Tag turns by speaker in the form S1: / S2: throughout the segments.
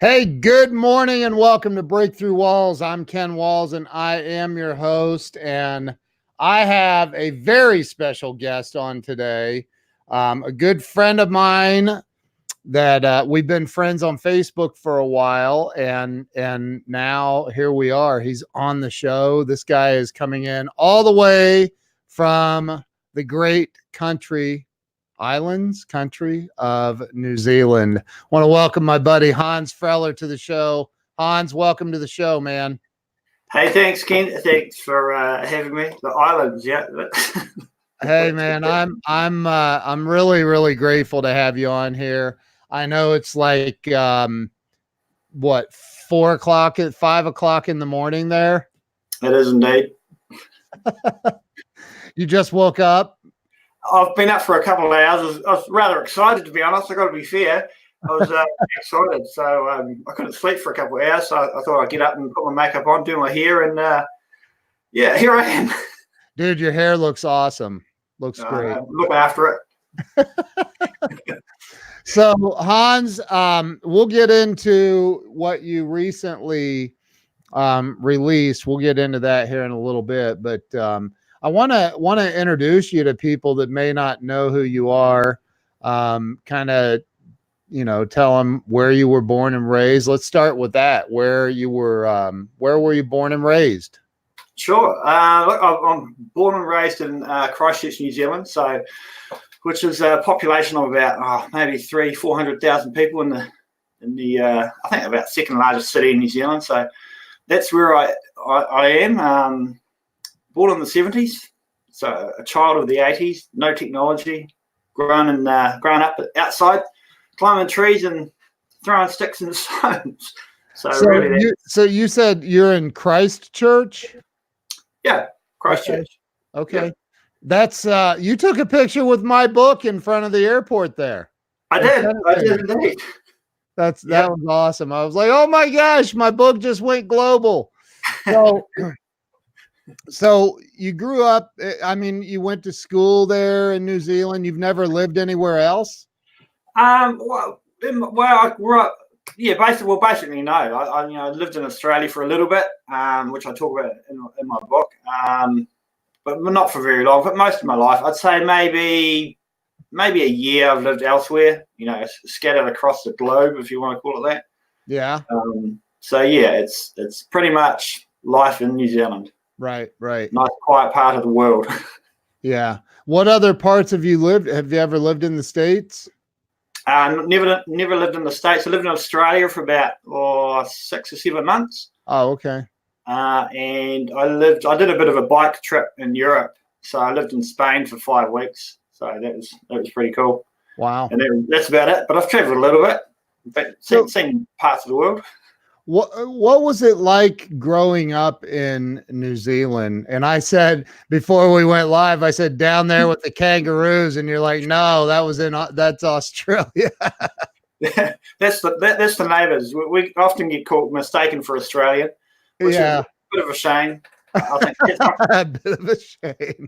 S1: Hey, good morning and welcome to Breakthrough Walls. I'm Ken Walls and I am your host, and I have a very special guest on today, a good friend of mine that we've been friends on Facebook for a while, and now here we are. He's on the show. This guy is coming in all the way from the great country of New Zealand. I want to welcome my buddy Hanz Freller to the show. Hanz, welcome to the show, man.
S2: Hey, thanks, Ken. Thanks for having me. The islands, yeah.
S1: Hey, man, I'm really grateful to have you on here. I know it's like 4 o'clock at 5 o'clock in the morning there.
S2: It is indeed.
S1: You just woke up?
S2: I've been up for a couple of hours. I was rather excited, to be honest. I got to be fair. I was excited, so I couldn't sleep for a couple of hours. So I thought I'd get up and put my makeup on, do my hair, and yeah, here I am.
S1: Dude, your hair looks awesome. Looks great.
S2: Look after it.
S1: So, Hanz, we'll get into what you recently released. We'll get into that here in a little bit, but I want to introduce you to people that may not know who you are. Kind of, tell them where you were born and raised. Let's start with that. Where were you born and raised?
S2: Sure. Look, I'm born and raised in Christchurch, New Zealand. So, which is a population of about maybe 300,000-400,000 people in the I think about second largest city in New Zealand. So that's where I am. Born in the 70s, so a child of the 80s. No technology. Grown up outside, climbing trees and throwing sticks and stones. So
S1: you said you're in Christchurch?
S2: Yeah, Christchurch.
S1: Okay. That's you took a picture with my book in front of the airport there.
S2: I did indeed.
S1: That was awesome. I was like, oh my gosh, my book just went global. So you grew up, you went to school there in New Zealand. You've never lived anywhere else?
S2: I grew up, basically no. I lived in Australia for a little bit, which I talk about in my book, but not for very long. But most of my life, I'd say maybe a year I've lived elsewhere. Scattered across the globe, if you want to call it that.
S1: Yeah.
S2: So yeah, it's pretty much life in New Zealand.
S1: Right.
S2: Nice, quiet part of the world.
S1: Yeah. What other parts have you lived? Have you ever lived in the States?
S2: Never lived in the States. I lived in Australia for about 6 or 7 months.
S1: Oh, okay.
S2: And I did a bit of a bike trip in Europe. So I lived in Spain for 5 weeks. So that was pretty cool.
S1: Wow.
S2: And that's about it. But I've traveled a little bit, but seen parts of the world.
S1: What was it like growing up in New Zealand? And I said, before we went live, I said down there with the kangaroos, and you're like, no, that's Australia.
S2: That's the neighbours. We often get mistaken for Australian, which is a bit of a shame. I think
S1: a bit of a shame.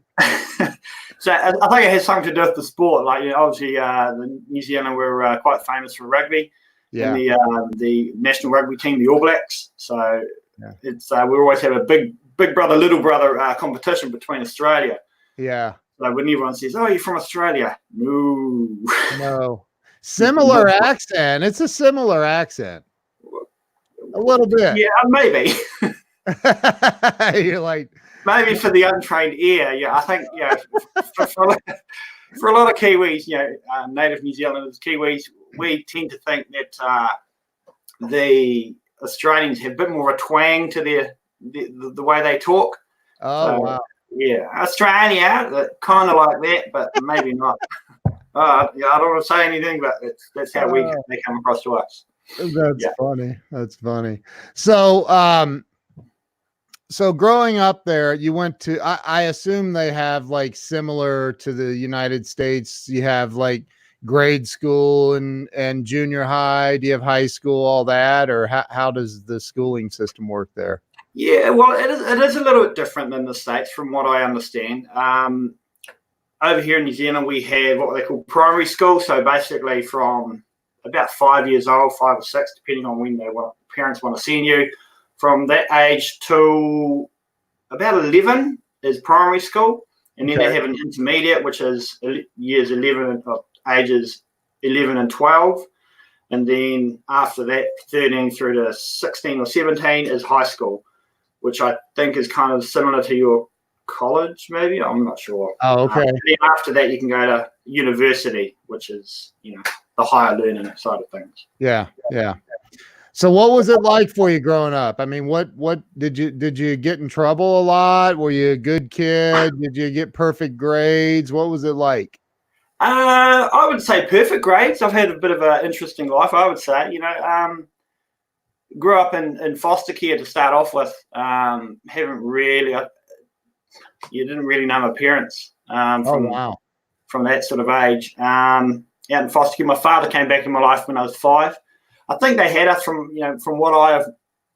S2: So I think it has something to do with the sport. Like, obviously, the New Zealand were quite famous for rugby.
S1: Yeah.
S2: And the national rugby team, the All Blacks. So it's we always have a big brother, little brother competition between Australia.
S1: Yeah.
S2: So when everyone says, "Oh, you're from Australia,"
S1: no, similar accent. It's a similar accent, a little bit.
S2: Yeah, maybe.
S1: You're like,
S2: maybe for the untrained ear. Yeah, I think for a lot of Kiwis, native New Zealanders, Kiwis, we tend to think that the Australians have a bit more of a twang to the way they talk.
S1: Oh, wow.
S2: Yeah, Australia, kind of like that, but maybe not. Yeah, I don't want to say anything, but that's how they come across to us.
S1: That's funny. That's funny. So, so growing up there, you went to, I assume they have like similar to the United States. You have like grade school and junior high. Do you have high school, all that, or how does the schooling system work there?
S2: Yeah, well, it is a little bit different than the States from what I understand. Over here in New Zealand, we have what they call primary school. So basically from about 5 years old, 5 or 6, depending on when parents want to send you, from that age to about 11 is primary school. And then they have an intermediate, which is ages 11 and 12. And then after that, 13 through to 16 or 17 is high school, which I think is kind of similar to your college, maybe. I'm not sure.
S1: Oh, okay.
S2: And then after that, you can go to university, which is, the higher learning side of things.
S1: Yeah. So what was it like for you growing up? I mean, what did you get in trouble a lot? Were you a good kid? Did you get perfect grades? What was it like?
S2: I would say perfect grades. I've had a bit of an interesting life, I would say. Grew up in foster care to start off with. You didn't really know my parents from that sort of age. Out in foster care, my father came back in my life when I was 5. I think they had us from what I have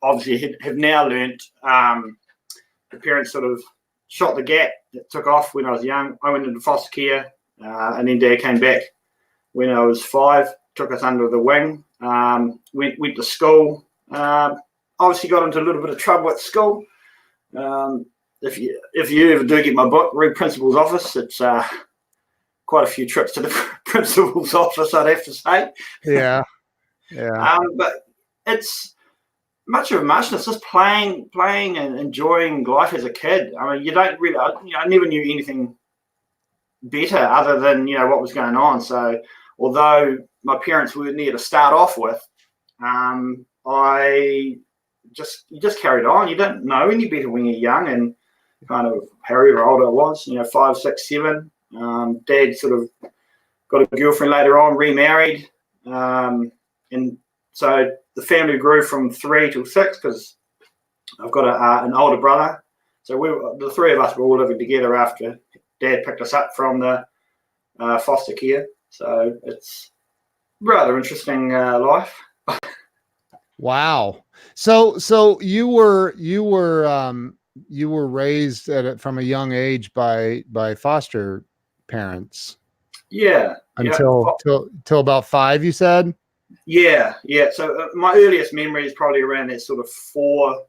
S2: obviously have now learnt. The parents sort of shot the gap that took off when I was young. I went into foster care, and then Dad came back when I was 5. Took us under the wing. Went to school. Obviously got into a little bit of trouble at school. If you ever do get my book, read Principal's Office. It's quite a few trips to the Principal's office, I'd have to say.
S1: Yeah.
S2: But it's much of a muchness, just playing and enjoying life as a kid. I mean, you don't really, I never knew anything better other than, what was going on. So although my parents weren't there to start off with, you just carried on. You don't know any better when you're young, and kind of however old I was, 5, 6, 7. Dad sort of got a girlfriend later on, remarried. And so the family grew from 3 to 6 because I've got an older brother. So the 3 of us were all living together after Dad picked us up from the foster care. So it's rather interesting life.
S1: Wow. So you were raised from a young age by foster parents.
S2: Yeah.
S1: Until about 5, you said?
S2: Yeah. So my earliest memory is probably around that sort of 4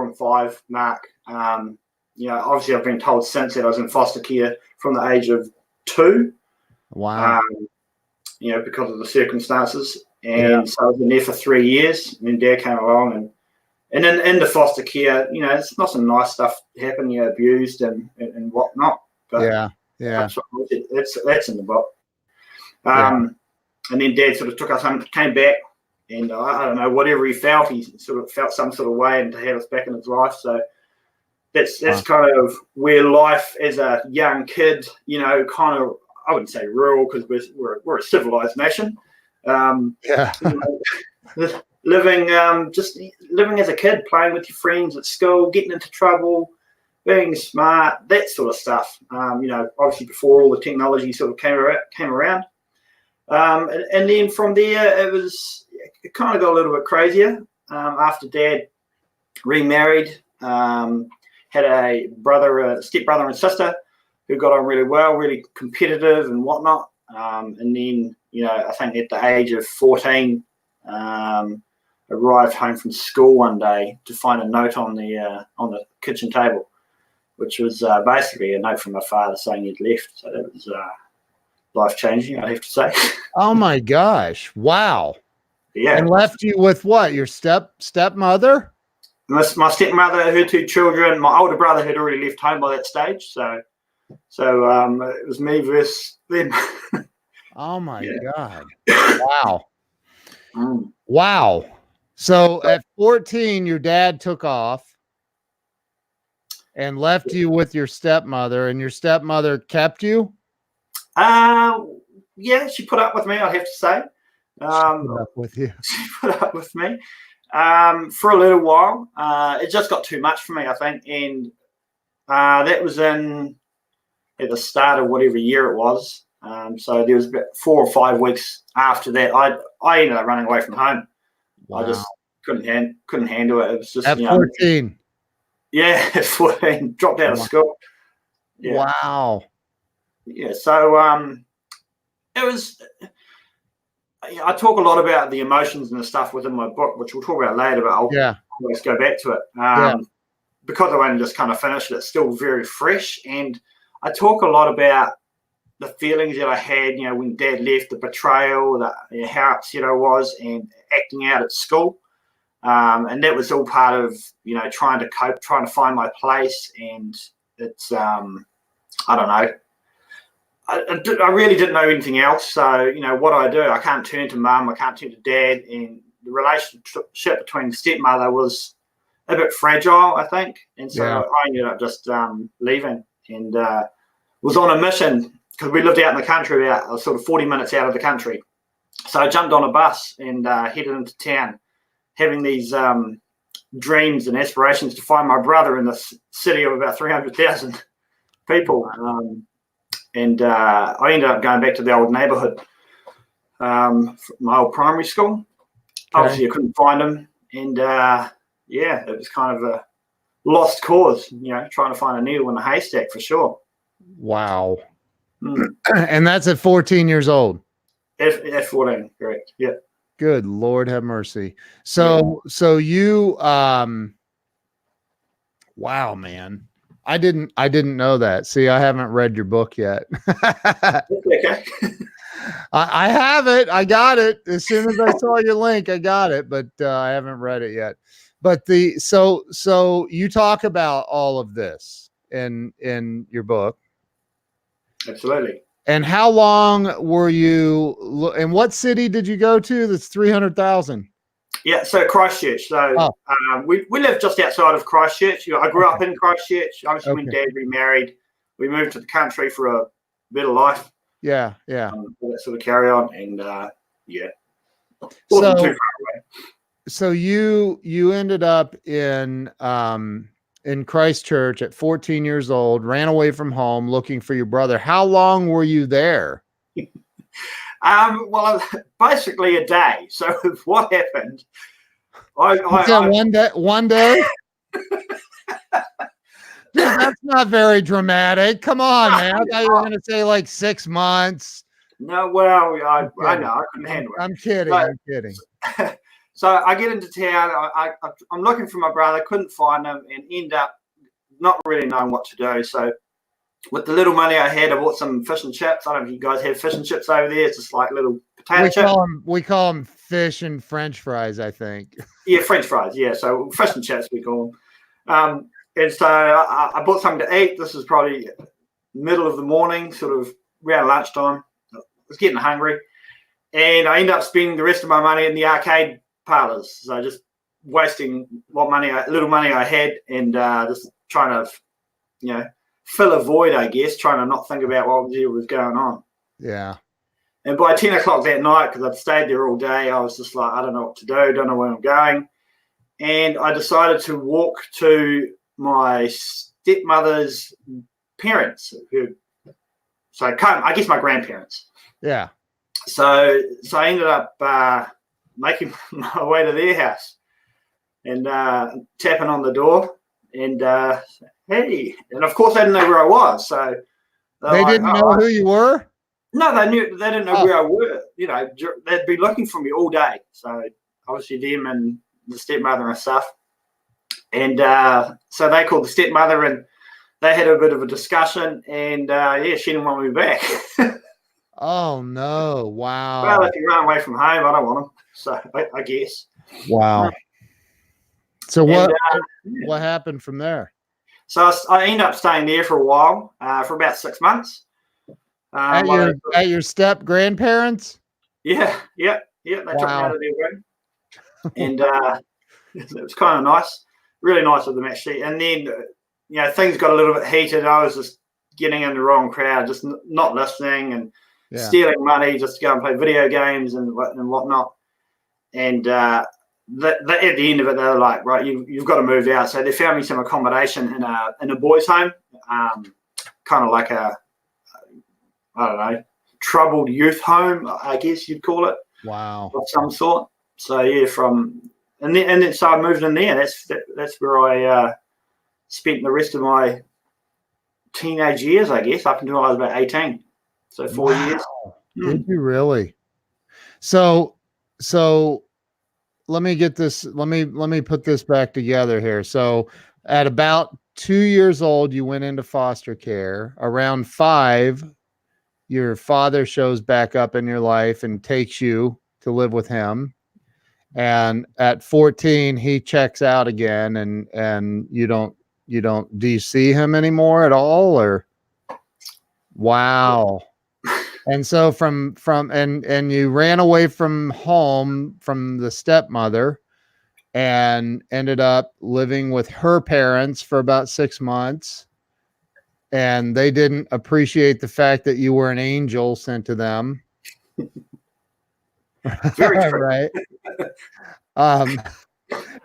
S2: and 5 mark. Obviously I've been told since that I was in foster care from the age of 2.
S1: Wow.
S2: Because of the circumstances. And so I was in there for 3 years, and then Dad came along, and in the foster care, it's not some nice stuff happened, abused and whatnot. But that's in the book. And then Dad sort of took us home, came back, and I don't know, whatever he sort of felt some sort of way, and to have us back in his life. So that's kind of where life as a young kid, kind of, I wouldn't say rural because we're a civilized nation. Living as a kid, playing with your friends at school, getting into trouble, being smart, that sort of stuff. Obviously before all the technology sort of came around. And then from there, it kind of got a little bit crazier. After Dad remarried, had a stepbrother and sister who got on really well, really competitive and whatnot. And then, I think at the age of 14, arrived home from school one day to find a note on the kitchen table, which was basically a note from my father saying he'd left. So that was life-changing, I'd have to say.
S1: Oh my gosh! Wow.
S2: Yeah.
S1: And left you with what? Your stepmother?
S2: My stepmother, her 2 children. My older brother had already left home by that stage, so it was me versus them.
S1: Oh my God. Wow. Wow. So at 14, your dad took off and left you with your stepmother, and your stepmother kept you?
S2: Yeah, she put up with me, I'd have to say.
S1: Put up with you.
S2: She put up with me for a little while. It just got too much for me, I think. And that was at the start of whatever year it was. So there was about 4 or 5 weeks after that. I ended up running away from home.
S1: Wow.
S2: I just couldn't handle it. It was just
S1: at 14.
S2: Yeah, at 14, dropped out of school. Yeah.
S1: Wow.
S2: Yeah. So it was. I talk a lot about the emotions and the stuff within my book, which we'll talk about later. But I'll always go back to it because I only just kind of finished it. It's still very fresh, and I talk a lot about the feelings that I had, when Dad left, the betrayal, how upset I was, and acting out at school. And that was all part of, trying to cope, trying to find my place. And it's, I don't know. I really didn't know anything else. So, what I do, I can't turn to Mum, I can't turn to Dad. And the relationship between the stepmother was a bit fragile, I think. And so I ended up just leaving and was on a mission because we lived out in the country, about sort of 40 minutes out of the country. So I jumped on a bus and headed into town, having these dreams and aspirations to find my brother in this city of about 300,000 people. And I ended up going back to the old neighbourhood, my old primary school. Okay. Obviously, I couldn't find him. And, it was kind of a lost cause, trying to find a needle in a haystack for sure.
S1: Wow. And that's at 14 years old?
S2: At 14, correct. Yeah.
S1: Good Lord have mercy. So you, wow, man. I didn't know that. See, I haven't read your book yet.
S2: Okay.
S1: I have it. I got it. As soon as I saw your link, I got it, but I haven't read it yet. But so you talk about all of this in your book.
S2: Absolutely.
S1: And how long were you, and what city did you go to that's 300,000?
S2: Yeah, so Christchurch. So we lived just outside of Christchurch. I grew up in Christchurch. Obviously, when Dad remarried, we moved to the country for a better life.
S1: Yeah.
S2: That sort of carry on, and
S1: wasn't
S2: too far away.
S1: So you ended up in Christchurch at 14 years old, ran away from home looking for your brother. How long were you there?
S2: Well, basically a day. So what happened?
S1: One day? Dude, that's not very dramatic. Come on, man. I thought you were going to say like 6 months.
S2: No, well, I know. I couldn't handle it.
S1: I'm kidding.
S2: So I get into town. I'm looking for my brother. Couldn't find him and end up not really knowing what to do. So with the little money I had, I bought some fish and chips. I don't know if you guys have fish and chips over there. It's just like little potato chips.
S1: We call them fish and French fries, I think.
S2: Yeah, French fries. Yeah, so fish and chips we call them. And so I bought something to eat. This was probably middle of the morning, sort of around lunchtime. I was getting hungry. And I ended up spending the rest of my money in the arcade parlors. So just wasting little money I had and just trying to, fill a void, I guess, trying to not think about what was going on.
S1: Yeah.
S2: And by 10 o'clock that night, because I'd stayed there all day, I was just like, I don't know what to do, don't know where I'm going. And I decided to walk to my stepmother's parents, I guess my grandparents.
S1: Yeah.
S2: So I ended up making my way to their house and tapping on the door and hey, and of course they didn't know where I was. So
S1: they didn't know who you were?
S2: No, they didn't know where I were. They'd be looking for me all day. So obviously them and the stepmother and stuff. And so they called the stepmother and they had a bit of a discussion and she didn't want me back.
S1: Oh no! Wow.
S2: Well, if you run away from home, I don't want them. So I guess.
S1: Wow. So what happened from there?
S2: So I ended up staying there for a while, for about 6 months.
S1: At your step grandparents?
S2: Yeah. They took me out of their room, and it was kind of nice, really nice of them actually. And then things got a little bit heated. I was just getting in the wrong crowd, just not listening and
S1: Yeah.
S2: stealing money just to go and play video games and whatnot. And at the end of it, they were like, right, you've got to move out. So they found me some accommodation in a boys' home, kind of like I don't know, troubled youth home, I guess you'd call it.
S1: Wow.
S2: Of some sort. So yeah, and then so I moved in there. That's where I spent the rest of my teenage years, I guess, up until I was about 18. So 4 years.
S1: Did you really? So let me get this. Let me put this back together here. So at about 2 years old, you went into foster care. Around 5, your father shows back up in your life and takes you to live with him. And at 14, he checks out again, and you don't. Do you see him anymore at all, or? Wow. And so and you ran away from home from the stepmother and ended up living with her parents for about 6 months. And they didn't appreciate the fact that you were an angel sent to them.
S2: Very true.
S1: Right.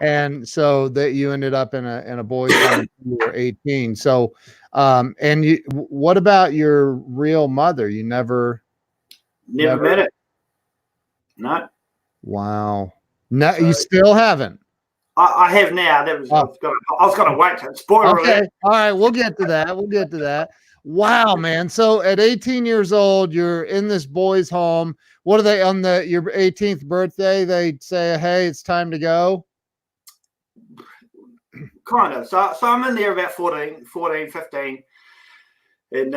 S1: And so that you ended up in a boys' home when you were 18. So, and what about your real mother? You never
S2: met it. No.
S1: Wow. No, you still haven't.
S2: I have now. That was I was going to wait. Spoiler alert.
S1: All right, we'll get to that. Wow, man. So at 18 years old, you're in this boys' home. What are they on your 18th birthday? They say, "Hey, it's time to go."
S2: Kind of. So I'm in there about 14, 15, and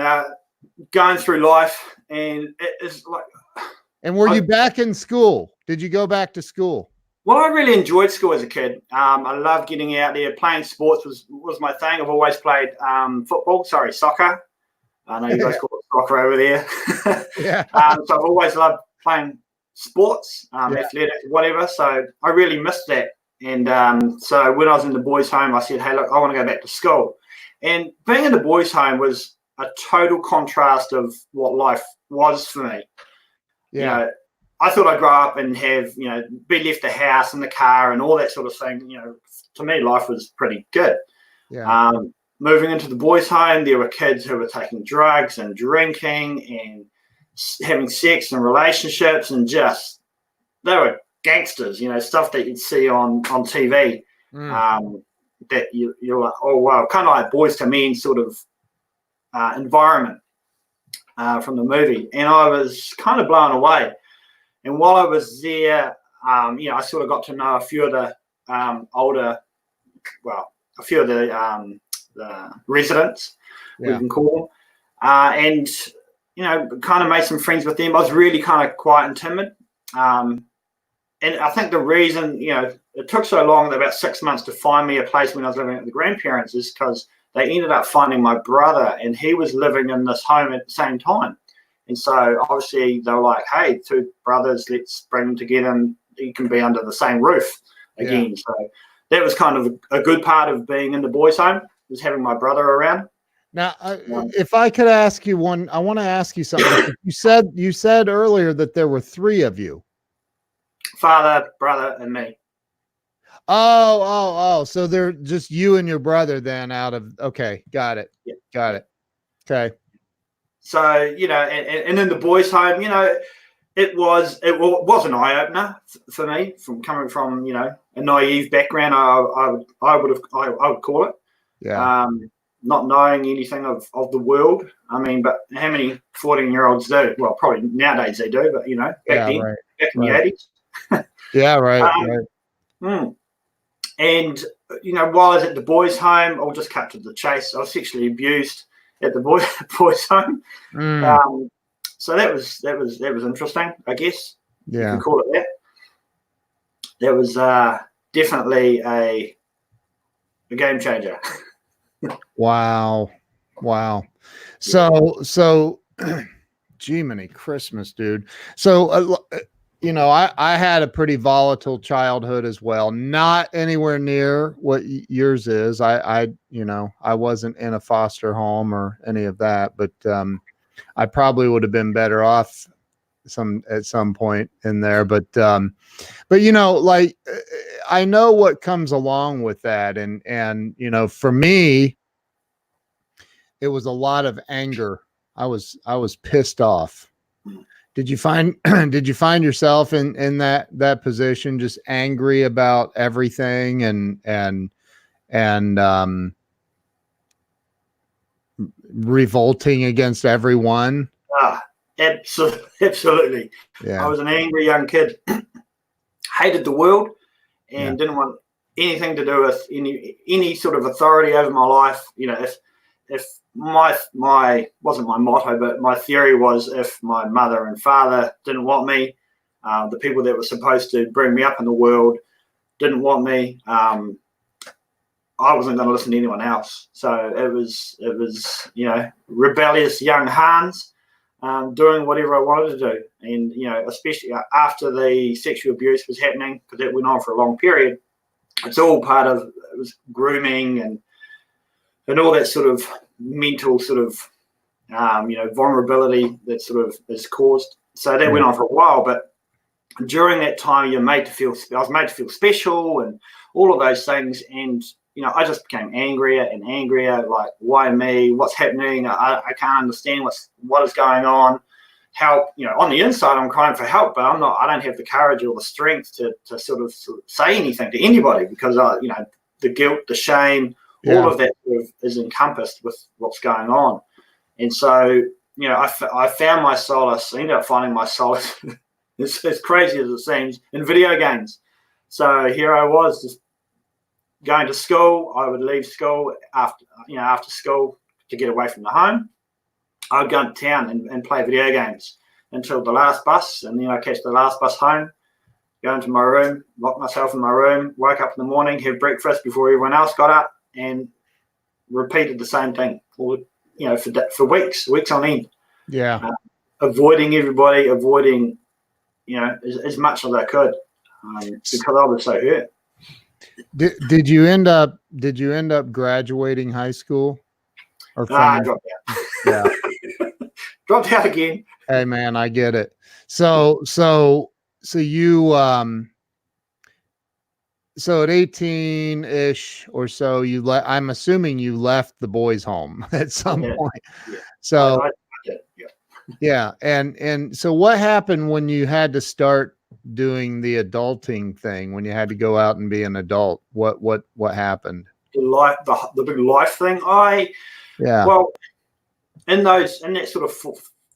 S2: going through life, and it's like.
S1: And were you back in school? Did you go back to school?
S2: Well, I really enjoyed school as a kid. I loved getting out there. Playing sports was my thing. I've always played soccer. I know you guys call it soccer over there.
S1: Yeah.
S2: So I've always loved playing sports, athletics, whatever. So I really missed that. And so when I was in the boys' home, I said, hey, look, I want to go back to school. And being in the boys' home was a total contrast of what life was for me.
S1: Yeah.
S2: You know, I thought I'd grow up and have, be left the house and the car and all that sort of thing. To me, life was pretty good.
S1: Yeah.
S2: Moving into the boys' home, there were kids who were taking drugs and drinking and having sex and relationships, and they were gangsters, stuff that you'd see on TV. That you're like, oh, wow, kind of like Boys to Men sort of environment from the movie. And I was kind of blown away. And while I was there, I sort of got to know a few of the residents, we can call them, and kind of made some friends with them. I was really kind of quiet and timid, and I think the reason it took so long, about 6 months, to find me a place when I was living at the grandparents, is because they ended up finding my brother, and he was living in this home at the same time. And so obviously they were like, hey, 2 brothers, let's bring them together and you can be under the same roof again. Yeah. So that was kind of a good part of being in the boys' home, was having my brother around.
S1: Now, if I could ask you I want to ask you something. You said earlier that there were 3 of you.
S2: Father, brother, and me.
S1: Oh. So they're just you and your brother then okay. Got it.
S2: Yeah.
S1: Got it. Okay.
S2: So, and in the boys' home, it was an eye opener for me, from coming from, a naive background, I would call it.
S1: Yeah.
S2: Not knowing anything of the world. I mean, but how many 14-year-olds do? Well, probably nowadays they do, but back then,
S1: right.
S2: back in the 80s.
S1: Yeah, right. Right.
S2: And while I was at the boys' home, I'll just cut to the chase. I was sexually abused at the boys' home. So that was interesting, I guess.
S1: Yeah.
S2: You can call it that. That was definitely a game changer.
S1: Wow. So Jiminy Christmas, dude. So I had a pretty volatile childhood as well. Not anywhere near what yours is. I wasn't in a foster home or any of that, but I probably would have been better off at some point in there. But like I know what comes along with that, and for me, it was a lot of anger. I was pissed off. Did you find did you find yourself in that position, just angry about everything and revolting against everyone?
S2: Absolutely.
S1: Yeah.
S2: I was an angry young kid, hated the world, and
S1: Yeah.
S2: didn't want anything to do with any sort of authority over my life. If my wasn't my motto, but my theory was, if my mother and father didn't want me, the people that were supposed to bring me up in the world didn't want me, I wasn't going to listen to anyone else. So it was rebellious young Hanz, doing whatever I wanted to do. And especially after the sexual abuse was happening, because it went on for a long period, it's all part of, it was grooming and all that sort of mental sort of vulnerability that sort of is caused. So that went on for a while, but during that time, I was made to feel special and all of those things. And I just became angrier and angrier. Like, why me? What's happening? I can't understand what is going on. Help! On the inside, I'm crying for help, but I don't have the courage or the strength to sort of say anything to anybody, because the guilt, the shame, all of that sort of is encompassed with what's going on. And so, I found my solace. I ended up finding my solace, as crazy as it seems, in video games. So here I was, just going to school. I would leave school after school to get away from the home. I would go to town and play video games until the last bus, and then I catch the last bus home, go into my room, lock myself in my room, wake up in the morning, have breakfast before everyone else got up, and repeated the same thing for weeks on end.
S1: Yeah.
S2: Avoiding everybody, avoiding as much as I could, because I was so hurt.
S1: Did you end up graduating high school? Or
S2: I dropped out.
S1: Yeah.
S2: Dropped out again.
S1: Hey man, I get it. So you so at 18-ish or so, I'm assuming you left the boys' home at some point.
S2: Yeah.
S1: So
S2: I did, yeah.
S1: Yeah. And so what happened when you had to start doing the adulting thing, when you had to go out and be an adult? What happened?
S2: The big life thing. Well, in that sort of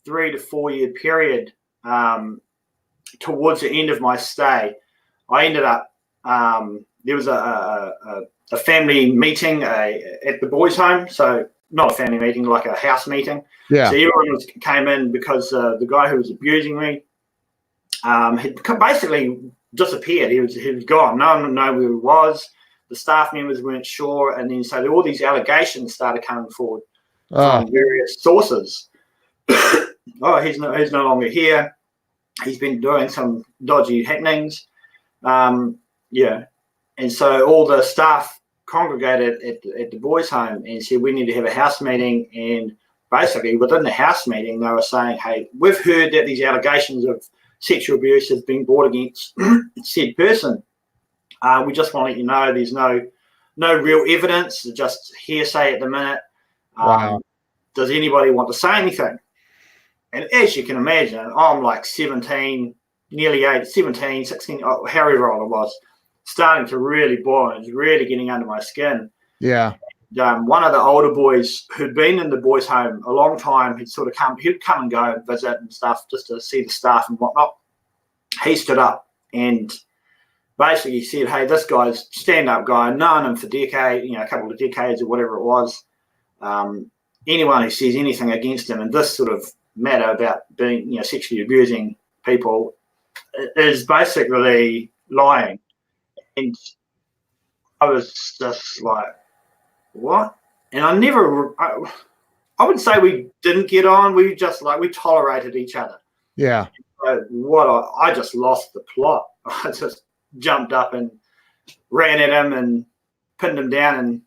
S2: 3 to 4 year period, towards the end of my stay, I ended up, there was a family meeting at the boys' home. So not a family meeting, like a house meeting.
S1: Yeah.
S2: So everyone came in because the guy who was abusing me had basically disappeared. He was gone. No one knew where he was. The staff members weren't sure. And then so all these allegations started coming forward from various sources. He's no longer here. He's been doing some dodgy happenings. And so all the staff congregated at the boys' home and said, we need to have a house meeting. And basically within the house meeting, they were saying, hey, we've heard that these allegations of sexual abuse have been brought against said person. We just want to let you know there's no real evidence, just hearsay at the minute.
S1: Wow.
S2: Does anybody want to say anything? And as you can imagine, I'm like 17, nearly 17, 16, however old I was, starting to really boil. It was really getting under my skin.
S1: Yeah.
S2: One of the older boys who'd been in the boys' home a long time, he'd come and go and visit and stuff, just to see the staff and whatnot. He stood up and basically said, hey, this guy's stand-up guy, known him for a couple of decades or whatever it was. Anyone who says anything against him in this sort of matter about being, sexually abusing people is basically lying. And I was just like, what? And I wouldn't say we didn't get on. We just we tolerated each other.
S1: Yeah.
S2: I just lost the plot. I just jumped up and ran at him and pinned him down and,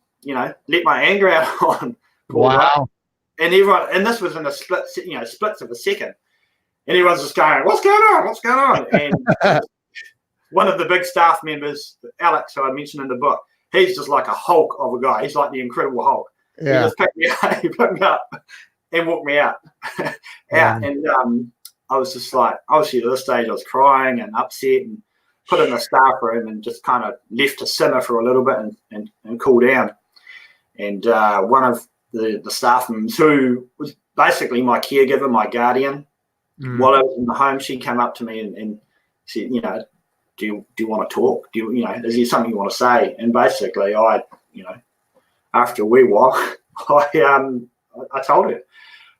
S2: let my anger out on poor Ray.
S1: Wow.
S2: And everyone, and this was in a splits of a second. And everyone's just going, what's going on? What's going on? And one of the big staff members, Alex, who I mentioned in the book, he's just like a Hulk of a guy. He's like the Incredible Hulk.
S1: Yeah.
S2: He just picked me up and walked me out.
S1: Yeah.
S2: And I was just like, obviously at this stage I was crying and upset and put in the staff room and just kind of left to simmer for a little bit and cool down. And one of the staff members, who was basically my caregiver, my guardian, while I was in the home, she came up to me and said, do you want to talk? Is there something you want to say? And basically after a wee while, I told her,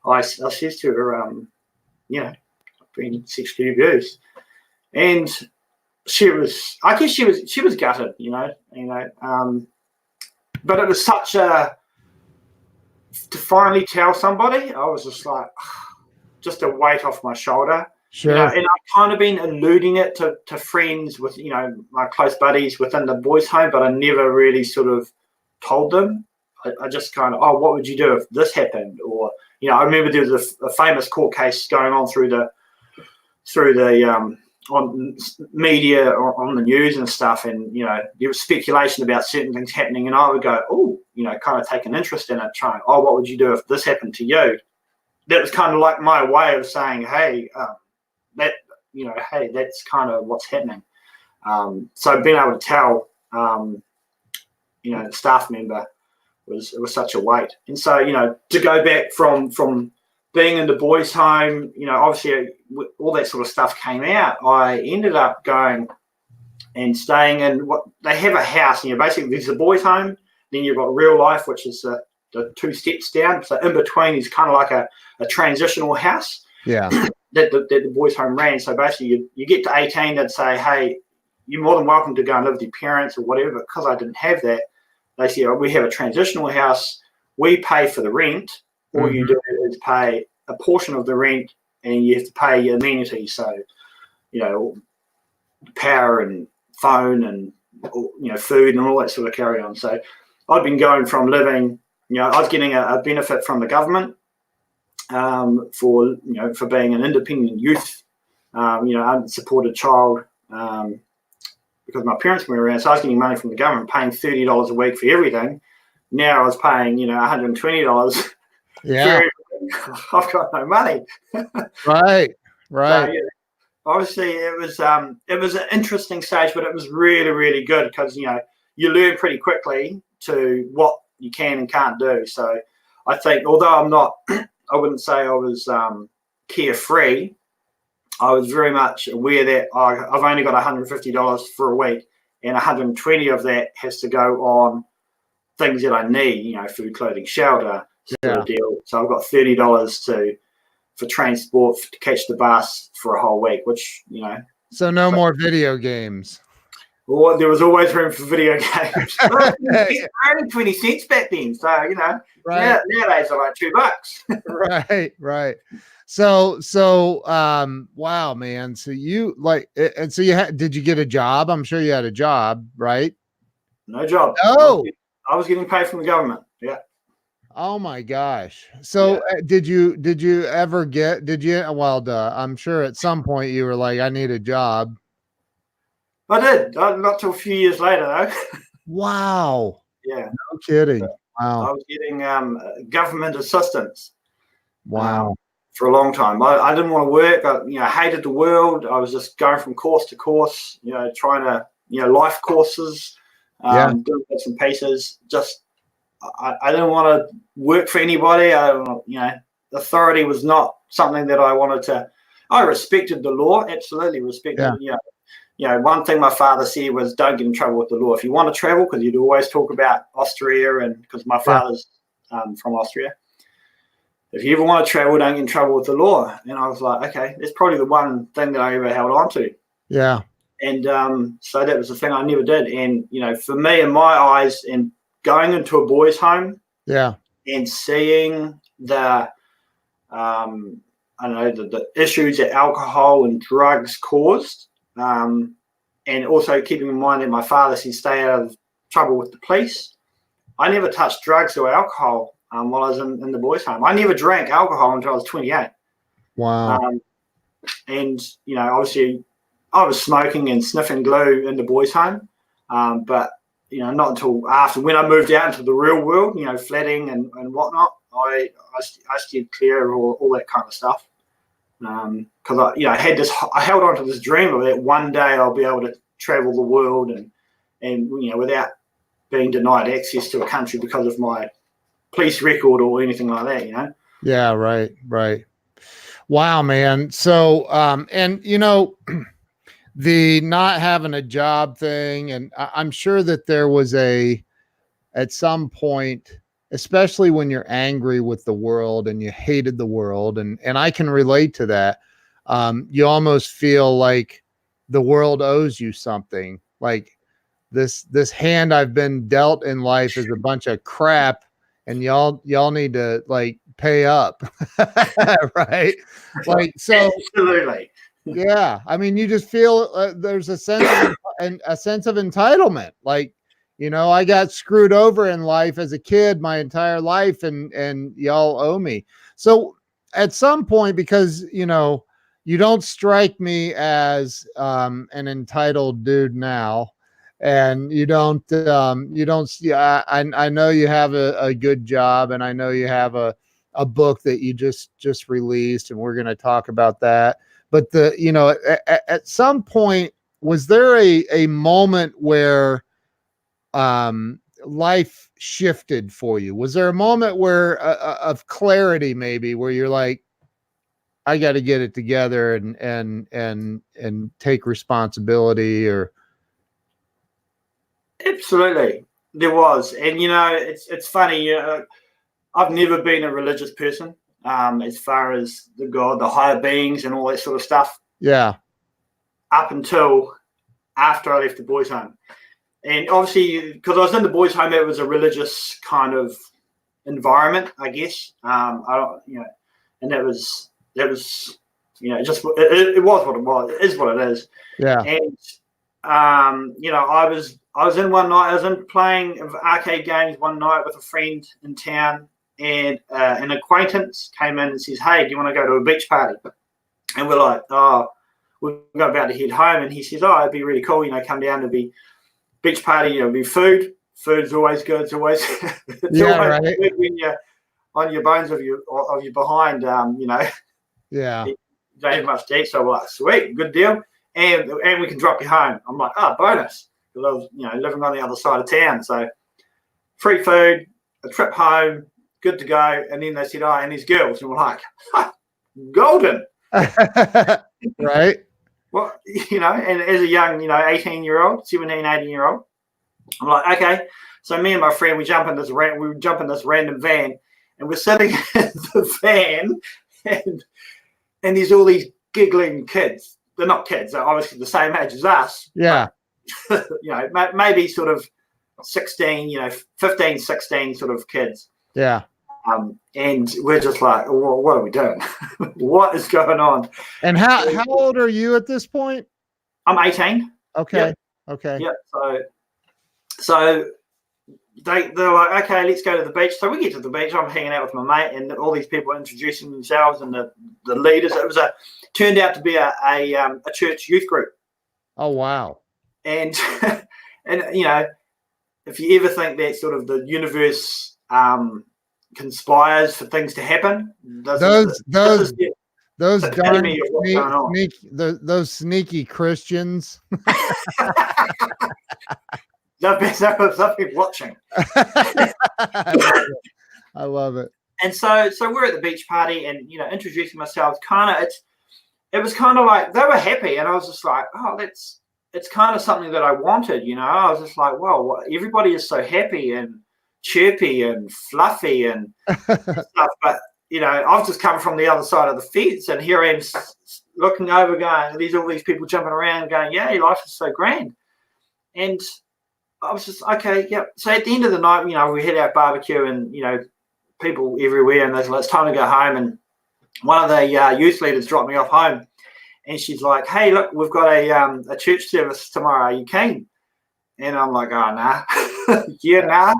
S2: I said to her, I've been sexually abused. And I guess she was gutted, but it was such to finally tell somebody, I was just like, just a weight off my shoulder.
S1: Sure.
S2: And I've kind of been alluding it to friends with, my close buddies within the boys' home, but I never really sort of told them. I just kind of, what would you do if this happened? Or, I remember there was a famous court case going on through the on media, on the news and stuff, and there was speculation about certain things happening, and I would go, kind of take an interest in it, trying, what would you do if this happened to you? That was kind of like my way of saying, hey, hey, that's kind of what's happening. So being able to tell, the staff member was such a weight. And so, to go back from being in the boys' home, obviously all that sort of stuff came out. I ended up going and staying in what they have a house. Basically there's a boys' home, then you've got real life, which is the 2 steps down. So in between is kind of like a transitional house.
S1: Yeah.
S2: that the boys' home ran. So basically you get to 18, they'd say, hey, you're more than welcome to go and live with your parents or whatever. But because I didn't have that, they said, we have a transitional house. We pay for the rent. All you do is pay a portion of the rent, and you have to pay your amenities. So, power and phone and, food and all that sort of carry on. So I'd been going from living, I was getting a benefit from the government for being an independent youth, unsupported child, because my parents were around. So I was getting money from the government, paying $30 a week for everything. Now I was paying, $120.
S1: Yeah.
S2: I've got no money.
S1: Right.
S2: So, obviously it was an interesting stage, but it was really, really good because, you learn pretty quickly to what you can and can't do. So I think, although I wouldn't say I was carefree, I was very much aware that I've only got $150 for a week, and 120 of that has to go on things that I need, food, clothing, shelter, sort of deal. So I've got $30 for transport to catch the bus for a whole week, which,
S1: So no more video games.
S2: Well, there was always room for video games. Only 20 cents back then. So,
S1: right.
S2: Nowadays they're like $2.
S1: Right. So, wow, man. So you and so did you get a job? I'm sure you had a job, right?
S2: No job.
S1: Oh,
S2: I was getting paid from the government. Yeah.
S1: Oh my gosh. So did you ever I'm sure at some point you were like, I need a job.
S2: I did. Not till a few years later, though.
S1: Wow.
S2: Yeah.
S1: No kidding. Wow.
S2: I was getting government assistance.
S1: Wow.
S2: For a long time. I didn't want to work. I hated the world. I was just going from course to course, trying to, life courses, doing bits and pieces. Just, I didn't want to work for anybody. Authority was not something that I wanted to. I respected the law, absolutely respected. One thing my father said was, don't get in trouble with the law. If you want to travel, because you'd always talk about Austria, and because my father's from Austria. If you ever want to travel, don't get in trouble with the law. And I was like, okay, that's probably the one thing that I ever held on to.
S1: Yeah.
S2: And so that was the thing I never did. And, for me, in my eyes, and going into a boys' home and seeing the, I don't know, the issues that alcohol and drugs caused, and also keeping in mind that my father said stay out of trouble with the police. I never touched drugs or alcohol while I was in the boys' home. I never drank alcohol until I was 28.
S1: Wow.
S2: And, obviously I was smoking and sniffing glue in the boys' home, but, not until after when I moved out into the real world, flatting and whatnot, I steered clear of all that kind of stuff. Because I held on to this dream of that one day I'll be able to travel the world and without being denied access to a country because of my police record or anything like that.
S1: Yeah, right. Wow, man. So, and the not having a job thing, and I'm sure that there was at some point, especially when you're angry with the world and you hated the world, and I can relate to that. You almost feel like the world owes you something. Like this hand I've been dealt in life is a bunch of crap, and y'all need to like pay up, right? Like so.
S2: Absolutely.
S1: Yeah, I mean, you just feel there's a sense of entitlement. Like, I got screwed over in life as a kid my entire life, and y'all owe me. So at some point, because you don't strike me as an entitled dude now, and you don't see. I know you have a good job, and I know you have a book that you just released, and we're going to talk about that. But at some point, was there a moment where life shifted for you? Was there a moment where of clarity, maybe, where you're like, I got to get it together and take responsibility? Or
S2: absolutely, there was, and it's funny. I've never been a religious person. As far as the God, the higher beings, and all that sort of stuff.
S1: Yeah.
S2: Up until after I left the boys' home, and obviously because I was in the boys' home, it was a religious kind of environment, I guess. I don't, and that was just it was what it was. It is what it is.
S1: Yeah.
S2: And I was in one night. I was in playing arcade games one night with a friend in town. And an acquaintance came in and says, "Hey, do you want to go to a beach party?" And we're like, "Oh, we're about to head home." And he says, "Oh, it'd be really cool, come down to be beach party. It'll be food. Food's always good. It's always it's always
S1: right.
S2: good when you're on your bones of your behind.
S1: Yeah,
S2: you don't have much to eat, so we're like, sweet, good deal, and we can drop you home." I'm like, "Oh, bonus," because I was living on the other side of town, so free food, a trip home. Good to go. And then they said, "Oh, and these girls," and we're like, golden.
S1: Right.
S2: Well, and as a young, 18-year-old, 17, 18-year-old, I'm like, okay. So me and my friend, we jump in this random van, and we're sitting in the van, and there's all these giggling kids. They're not kids. They're obviously the same age as us.
S1: Yeah.
S2: But, maybe sort of 16, 15, 16 sort of kids.
S1: Yeah.
S2: And we're just like, well, what are we doing? What is going on?
S1: And how old are you at this point?
S2: I'm 18.
S1: Okay.
S2: Yep.
S1: Okay.
S2: Yeah. So they're like, okay, let's go to the beach. So we get to the beach. I'm hanging out with my mate, and all these people introducing themselves, and the leaders. It was turned out to be a church youth group.
S1: Oh wow.
S2: And and if you ever think that sort of the universe conspires for things to happen,
S1: those darn
S2: those
S1: sneaky Christians.
S2: Something watching.
S1: I love it.
S2: And so we're at the beach party, and introducing myself. It was kind of like they were happy, and I was just like, oh, it's kind of something that I wanted. I was just like, wow, everybody is so happy and chirpy and fluffy and stuff, but I've just come from the other side of the fence, and here I am looking over, going, there's all these people jumping around, going, "Yeah, life is so grand." And I was just okay, yep. So at the end of the night, we had our barbecue, and people everywhere, and it's time to go home. And one of the youth leaders dropped me off home, and she's like, "Hey, look, we've got a church service tomorrow. Are you keen?" And I'm like, "Oh, nah." Yeah, nah.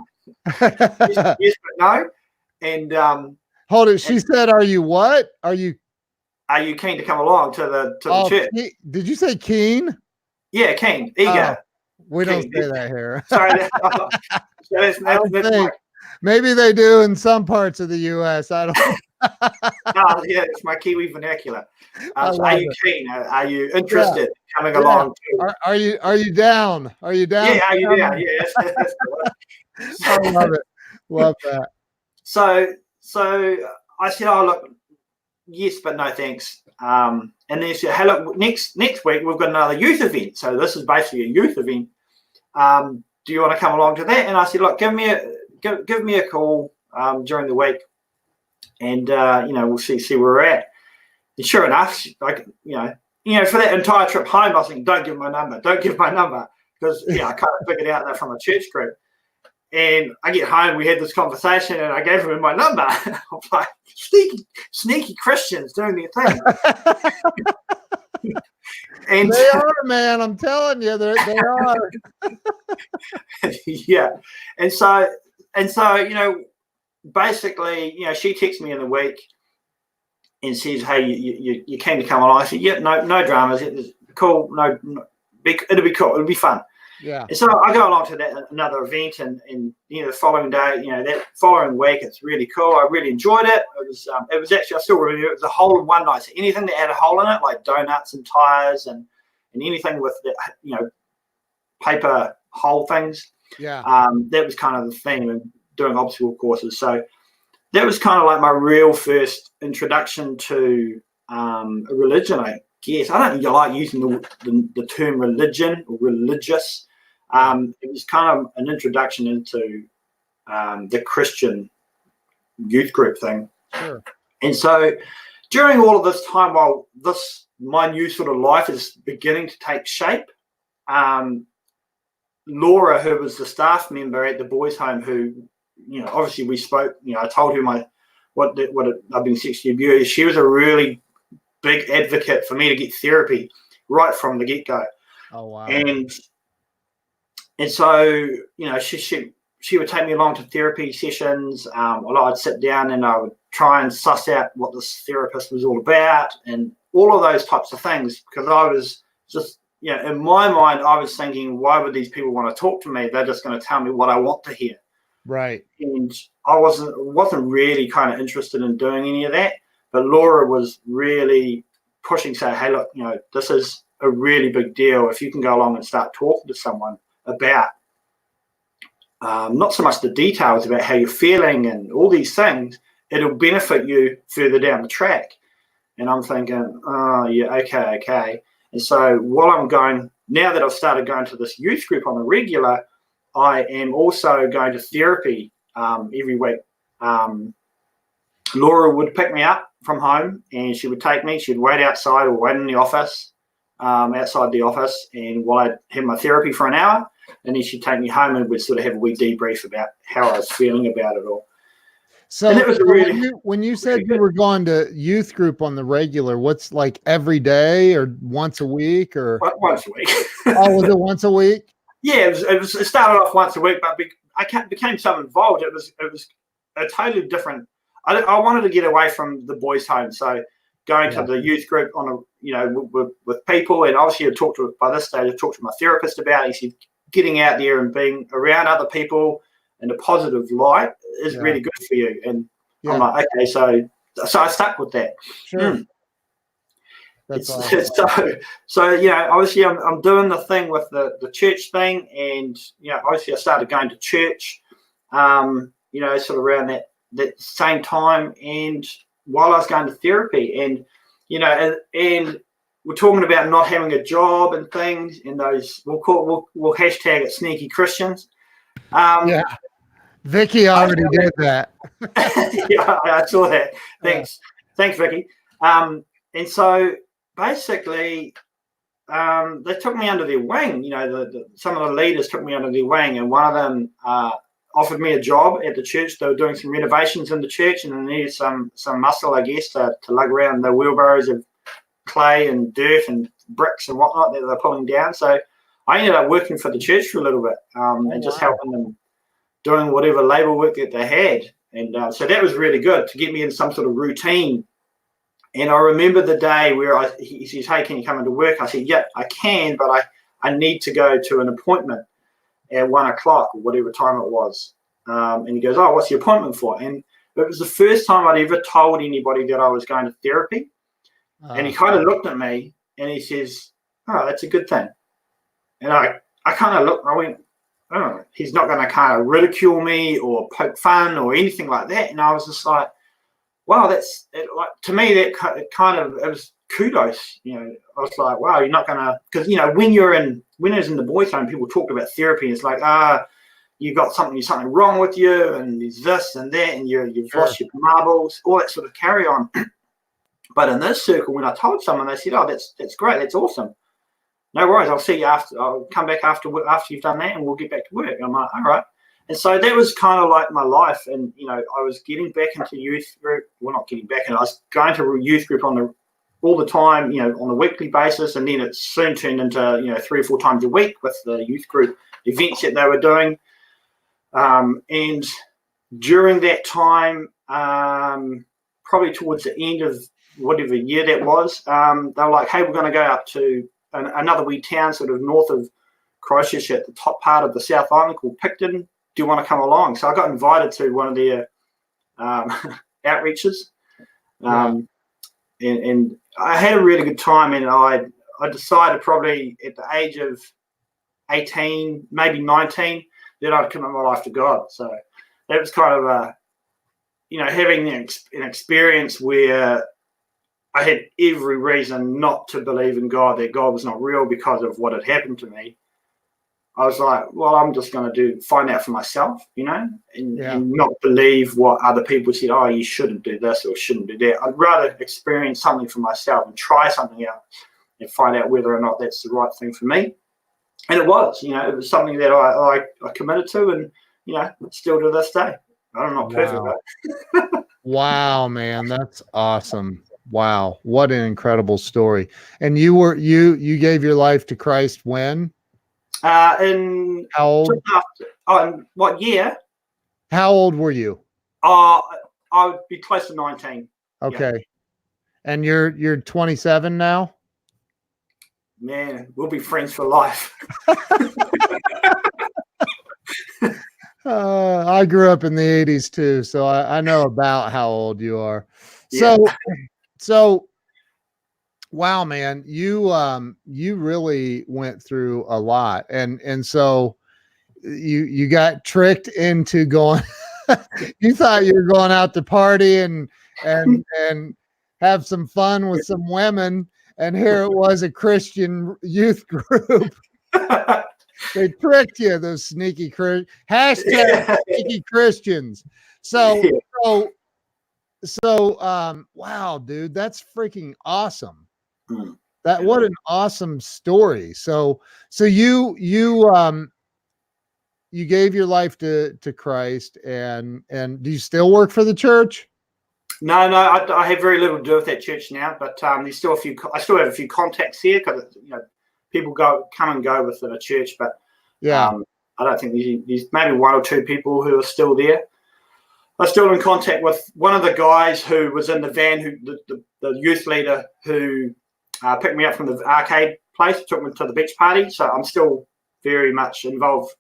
S2: Yes, but no. And
S1: hold it. She said, "Are you what? Are you
S2: keen to come along to the church?"
S1: Did you say keen?
S2: Yeah, keen, eager.
S1: We don't
S2: keen.
S1: say that here.
S2: Sorry, that's like,
S1: maybe they do in some parts of the U.S. I don't.
S2: No, yeah, it's my Kiwi vernacular. So are you keen? Are you interested in coming along?
S1: Are you down? Are you down?
S2: Yeah, are you down? Yeah, that's
S1: I love it. Love that.
S2: So I said, "Oh, look, yes, but no thanks." And then she said, "Hey, look, next week we've got another youth event. So this is basically a youth event. Do you want to come along to that?" And I said, "Look, give me a call during the week, and we'll see where we're at." And sure enough, like for that entire trip home, I was thinking, "Don't give my number, because I kind of figured out that from a church group." And I get home, we had this conversation, and I gave him my number. I'm like, sneaky Christians doing their thing. And
S1: they are, man. I'm telling you, they are.
S2: Yeah, and so basically, she texts me in the week and says, "Hey, you came to come along." I said, "Yeah, no dramas. It's cool. It'll be cool. It'll be fun."
S1: Yeah.
S2: And so I go along to another event, and the following day, that following week, it's really cool. I really enjoyed it. It was actually, I still remember, it was a hole in one night. So anything that had a hole in it, like donuts and tires and anything with the paper hole things.
S1: Yeah.
S2: That was kind of the theme of doing obstacle courses. So that was kind of like my real first introduction to religion, I guess. I don't like using the term religion or religious. It was kind of an introduction into the Christian youth group thing.
S1: Sure.
S2: And so during all of this time, while my new sort of life is beginning to take shape, Laura, who was the staff member at the boys' home, who, obviously we spoke, I told her what I've been sexually abused. She was a really big advocate for me to get therapy right from the get-go.
S1: Oh, wow.
S2: And so, she would take me along to therapy sessions. I'd sit down and I would try and suss out what this therapist was all about and all of those types of things, because I was just, in my mind, I was thinking, why would these people want to talk to me? They're just going to tell me what I want to hear.
S1: Right.
S2: And I wasn't really kind of interested in doing any of that. But Laura was really pushing, saying, "Hey, look, this is a really big deal. If you can go along and start talking to someone about not so much the details about how you're feeling and all these things, it'll benefit you further down the track." And I'm thinking, "Oh, yeah, okay." And so while I'm going, now that I've started going to this youth group on a regular, I am also going to therapy every week. Laura would pick me up from home, and she would take me. She'd wait outside or wait in the office, outside the office, and while I'd have my therapy for an hour, and then she'd take me home and we'd sort of have a wee debrief about how I was feeling about it all.
S1: So, and it was when you said you were going to youth group on the regular, what's like every day or once a week or
S2: once a week?
S1: Oh, was it once a week?
S2: Yeah, it started off once a week, but I became so involved. It was a totally different. I wanted to get away from the boys' home, so going to the youth group on with people, and obviously by this stage I talked to my therapist about it. He said getting out there and being around other people in a positive light is really good for you. And I'm like, okay, so I stuck with that.
S1: Sure. That's awesome.
S2: So obviously I'm doing the thing with the church thing, and obviously I started going to church, sort of around that same time, and while I was going to therapy, and and we're talking about not having a job and things, and those we'll hashtag it sneaky Christians.
S1: Vicky already did that.
S2: Yeah, I saw that. Thanks, Vicky. And so basically, they took me under their wing. Some of the leaders took me under their wing, and one of them, offered me a job at the church. They were doing some renovations in the church, and they needed some muscle, I guess, to lug around the wheelbarrows of clay and dirt and bricks and whatnot that they're pulling down. So I ended up working for the church for a little bit, and just helping them doing whatever labor work that they had. And so that was really good to get me in some sort of routine. And I remember the day where he says, "Hey, can you come into work?" I said, "Yeah, I can, but I need to go to an appointment at 1 o'clock or whatever time it was." And he goes, "Oh, what's the appointment for?" And it was the first time I'd ever told anybody that I was going to therapy. And he kind of looked at me and he says, "Oh, that's a good thing." And I kind of looked, I went, "Oh, he's not going to kind of ridicule me or poke fun or anything like that." And I was just like, wow, that's like, to me, that it was kudos. I was like, wow, you're not going to, because, when I was in the boys' home, people talked about therapy. And it's like, you've got something wrong with you, and there's this and that, and you've lost your marbles, all that sort of carry on. But in this circle, when I told someone, they said, "Oh, that's great, that's awesome. No worries, I'll see you after. I'll come back after you've done that, and we'll get back to work." And I'm like, all right. And so that was kind of like my life. And, I was getting back into youth group. Well, not getting back in. I was going to youth group all the time, on a weekly basis. And then it soon turned into, 3 or 4 times a week with the youth group events that they were doing. And during that time, probably towards the end of whatever year that was, they were like, "Hey, we're going to go up to another wee town sort of north of Christchurch at the top part of the South Island called Picton. Do you want to come along?" So I got invited to one of their outreaches, and I had a really good time. And I decided probably at the age of 18, maybe 19, that I'd commit my life to God. So that was kind of having an experience where I had every reason not to believe in God, that God was not real because of what had happened to me. I was like, well, I'm just going to find out for myself, and not believe what other people said. "Oh, you shouldn't do this or shouldn't do that." I'd rather experience something for myself and try something out and find out whether or not that's the right thing for me. And it was, it was something that I committed to, and, still to this day. I'm not perfect, but
S1: Wow, man, that's awesome. Wow, what an incredible story. And you gave your life to Christ when?
S2: In
S1: How old?
S2: In what year?
S1: How old were you?
S2: I would be close to 19.
S1: Okay. Yeah. And you're 27 now?
S2: Man, we'll be friends for life.
S1: I grew up in the 80s too, so I know about how old you are. So wow, man, you really went through a lot, and so you got tricked into going. You thought you were going out to party and have some fun with some women, and here it was, a Christian youth group. They tricked you, those sneaky hashtag sneaky Christians. So wow, dude, that's freaking awesome. What an awesome story. So you gave your life to Christ, and do you still work for the church?
S2: No, I have very little to do with that church now, but there's still I still have a few contacts here, because people come and go within a church, but I don't think there's maybe 1 or 2 people who are still there. I'm still in contact with one of the guys who was in the van, the youth leader who picked me up from the arcade place, took me to the beach party. So I'm still very much involved,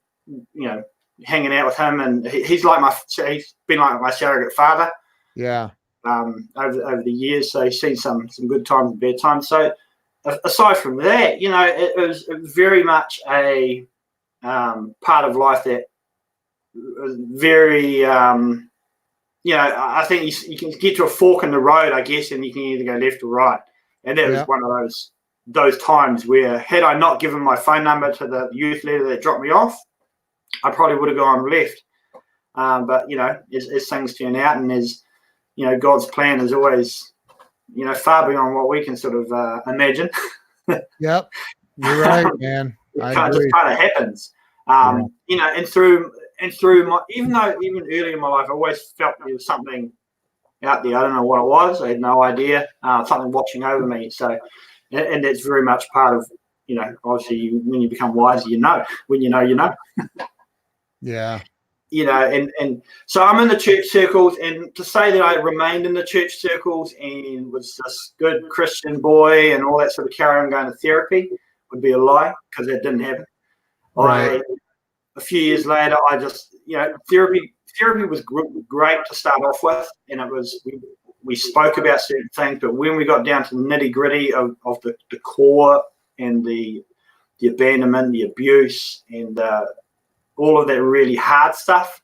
S2: hanging out with him, and he's been like my surrogate father.
S1: Yeah.
S2: Over the years, so he's seen some good times and bad times. So aside from that, it was very much a part of life that was very, I think you can get to a fork in the road, I guess, and you can either go left or right. And that was one of those times where, had I not given my phone number to the youth leader that dropped me off, I probably would have gone left. But as things turn out, and as God's plan is always, far beyond what we can sort of imagine.
S1: Yep, you're right, man.
S2: It just kind of happens. And through and through my, even early in my life, I always felt there was something out there. I don't know what it was. I had no idea. Something watching over me. So, and that's very much part of, obviously when you become wiser, when you know.
S1: Yeah.
S2: And so I'm in the church circles, and to say that I remained in the church circles and was this good Christian boy and all that sort of carry on going to therapy would be a lie, because that didn't happen.
S1: Right.
S2: A few years later, I just, therapy was great to start off with, and it was, we spoke about certain things, but when we got down to the nitty gritty of the core and the abandonment, the abuse, and all of that really hard stuff,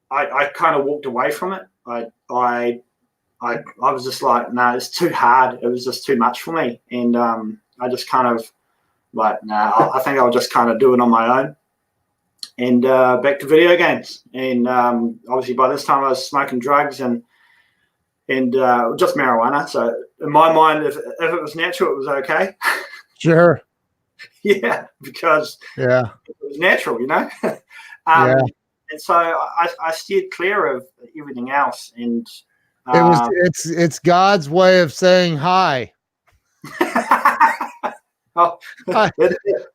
S2: I kind of walked away from it. I was just like, no, it's too hard. It was just too much for me, and I just kind of like, nah, I think I'll just kind of do it on my own. And back to video games, and obviously by this time I was smoking drugs and just marijuana. So in my mind, if it was natural, it was okay.
S1: Sure.
S2: Yeah, because
S1: it
S2: was natural,
S1: Yeah.
S2: And so I steered clear of everything else, and
S1: it's God's way of saying hi.
S2: Oh,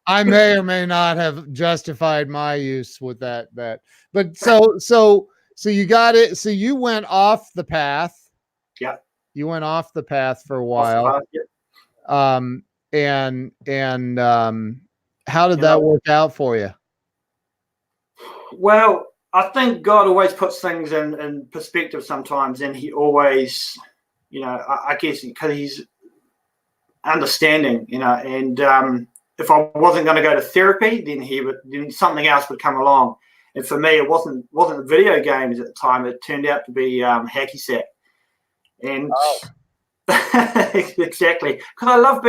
S1: I may or may not have justified my use with that, but so you got it. So you went off the path.
S2: Yeah.
S1: You went off the path for a while.
S2: Yeah.
S1: And how did that work out for you?
S2: Well, I think God always puts things in perspective sometimes, and he always, I guess because he's understanding, and if I wasn't going to go to therapy, then something else would come along. And for me, it wasn't video games at the time. It turned out to be hacky sack. And exactly, because I love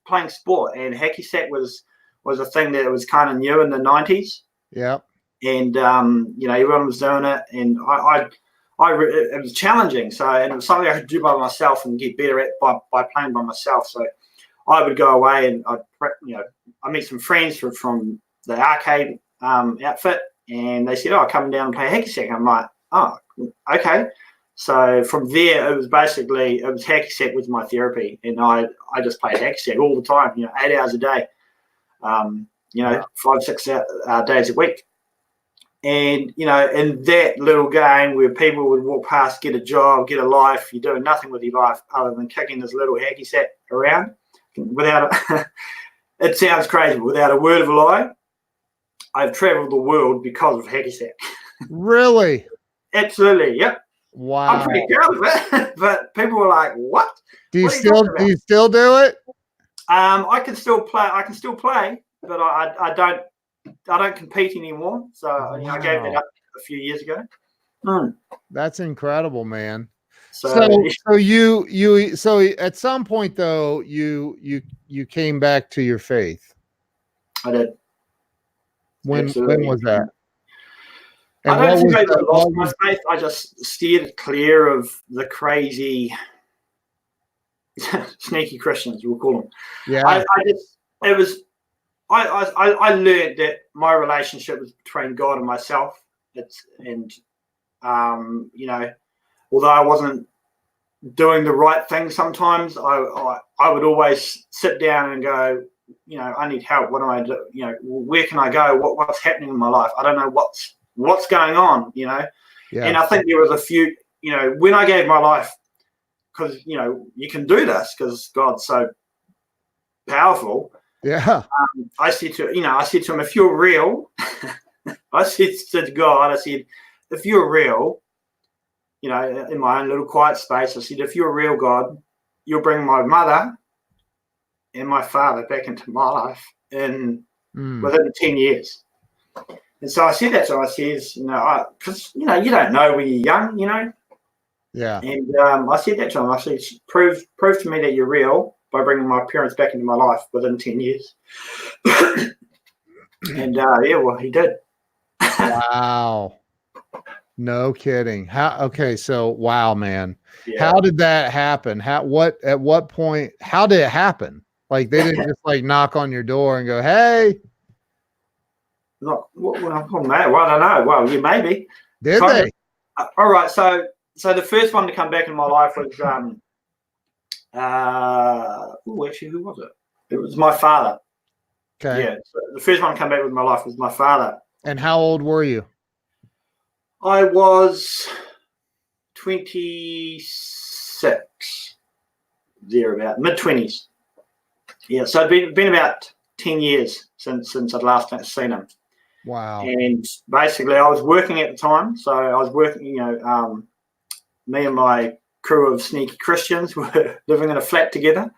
S2: playing sport, and hacky sack was a thing that was kind of new in the 90s.
S1: Yeah.
S2: And everyone was doing it, and it was challenging. So, and it was something I could do by myself and get better at by playing by myself. So, I would go away and I meet some friends from the arcade outfit, and they said, "Oh, come down and play hacky sack." I'm like, "Oh, okay." So from there, it was hacky sack was my therapy, and I just played hacky sack all the time. 8 hours a day, 5-6 days a week. And, in that little game where people would walk past, get a job, get a life, you're doing nothing with your life other than kicking this little hacky sack around without it sounds crazy, without a word of a lie. I've traveled the world because of hacky sack.
S1: Really?
S2: Absolutely. Yep.
S1: Wow.
S2: I'm pretty proud of it, but people were like, "What?
S1: Do you still do it?"
S2: I can still play, but I don't compete anymore. So I gave that up a few years ago.
S1: That's incredible, man.
S2: So
S1: at some point though, you came back to your faith.
S2: I did.
S1: When was that?
S2: And I don't think I lost my faith. I just steered clear of the crazy, sneaky Christians, we'll call them.
S1: Yeah.
S2: I learned that my relationship was between God and myself. Although I wasn't doing the right thing sometimes, I would always sit down and go, I need help. What do I do? Where can I go? What's happening in my life? I don't know what's going on, Yeah. And I think there was a few, when I gave my life, because, you can do this because God's so powerful.
S1: Yeah.
S2: I said to him, if you're real, I said to God, if you're real, in my own little quiet space, I said, if you're real, God, you'll bring my mother and my father back into my life within 10 years. And so I said that to him. I says, because, you don't know when you're young,
S1: Yeah.
S2: And I said that to him. I said, prove to me that you're real by bringing my parents back into my life within 10 years. And he did.
S1: Wow. No kidding. So wow, man.
S2: Yeah.
S1: How did that happen? At what point, how did it happen? Like they didn't just like knock on your door and go, "Hey."
S2: Not well, I don't know. Well, yeah, maybe.
S1: Did
S2: Kind
S1: they?
S2: of. All right. So the first one to come back in my life was actually, who was it? It was my father.
S1: Okay.
S2: Yeah. So the first one to come back with my life was my father.
S1: And how old were you?
S2: I was 26, thereabout, mid-20s. Yeah. So it'd been about 10 years since I'd last seen him.
S1: Wow.
S2: And basically, I was working at the time. So I was working, me and my crew of sneaky Christians were living in a flat together.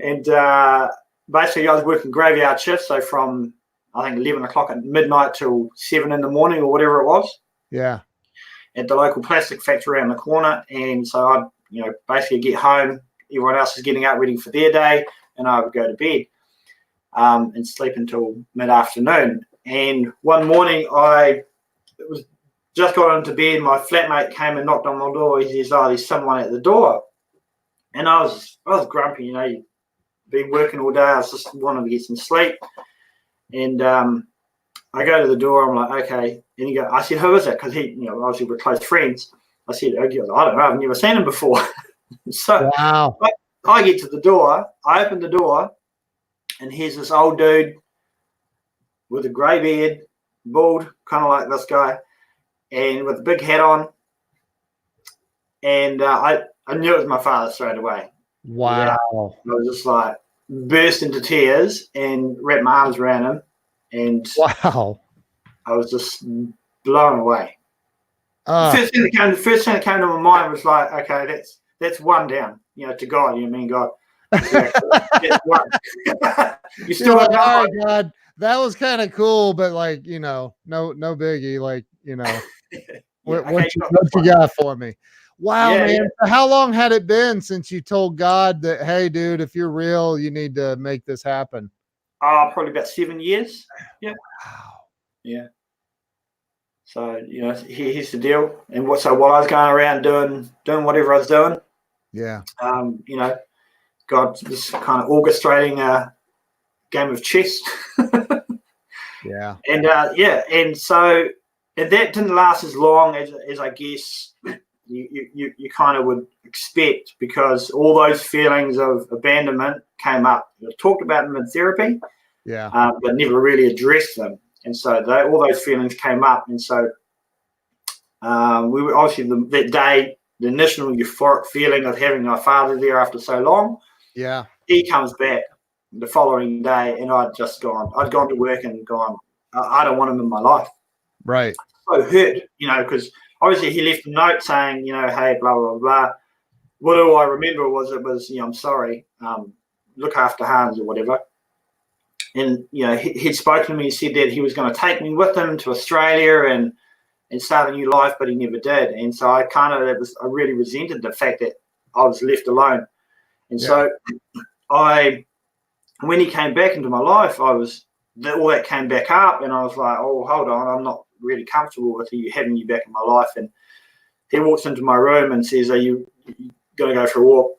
S2: And basically, I was working graveyard shifts. So from, I think, 11 o'clock at midnight till 7 in the morning or whatever it was.
S1: Yeah.
S2: At the local plastic factory around the corner. And so I'd, basically get home. Everyone else is getting up, ready for their day. And I would go to bed and sleep until mid-afternoon. And one morning, just got into bed. My flatmate came and knocked on my door. He says, "Oh, there's someone at the door." And I was grumpy, been working all day. I was just wanting to get some sleep. And I go to the door. I'm like, okay. And I said, "Who is it?" Because he, obviously we're close friends. I said, "I don't know. I've never seen him before." So
S1: wow.
S2: I get to the door. I open the door, and here's this old dude with a grey beard, bald, kind of like this guy, and with a big hat on. And I knew it was my father straight away.
S1: Wow.
S2: Yeah. I was just like burst into tears and wrapped my arms around him. And
S1: wow.
S2: I was just blown away.
S1: The
S2: first thing that came to my mind was like, okay, that's one down, to God. You mean God? That's one. You still have
S1: all right, God. That was kind of cool, but like, no biggie. Like, what you got for me? Wow, man. Yeah. So how long had it been since you told God that, hey, dude, if you're real, you need to make this happen?
S2: Probably about 7 years. Yeah.
S1: Wow.
S2: Yeah. So, here's the deal. And while I was going around doing whatever I was doing,
S1: yeah.
S2: God was kind of orchestrating a game of chess.
S1: yeah.
S2: And and so that didn't last as long as I guess you kind of would expect, because all those feelings of abandonment came up. I talked about them in therapy, but never really addressed them. And so all those feelings came up. And so we were obviously that day, the initial euphoric feeling of having my father there after so long.
S1: Yeah.
S2: He comes back the following day, and I'd gone to work and gone, I don't want him in my life.
S1: Right.
S2: So hurt, because obviously he left a note saying, hey, blah, blah, blah. What do I remember was I'm sorry, look after Hanz or whatever. And, he'd spoken to me and said that he was going to take me with him to Australia and start a new life, but he never did. And so I really resented the fact that I was left alone. And so when he came back into my life, all that came back up, and I was like, oh, hold on, I'm not really comfortable with having you back in my life. And he walks into my room and says, are you going to go for a walk?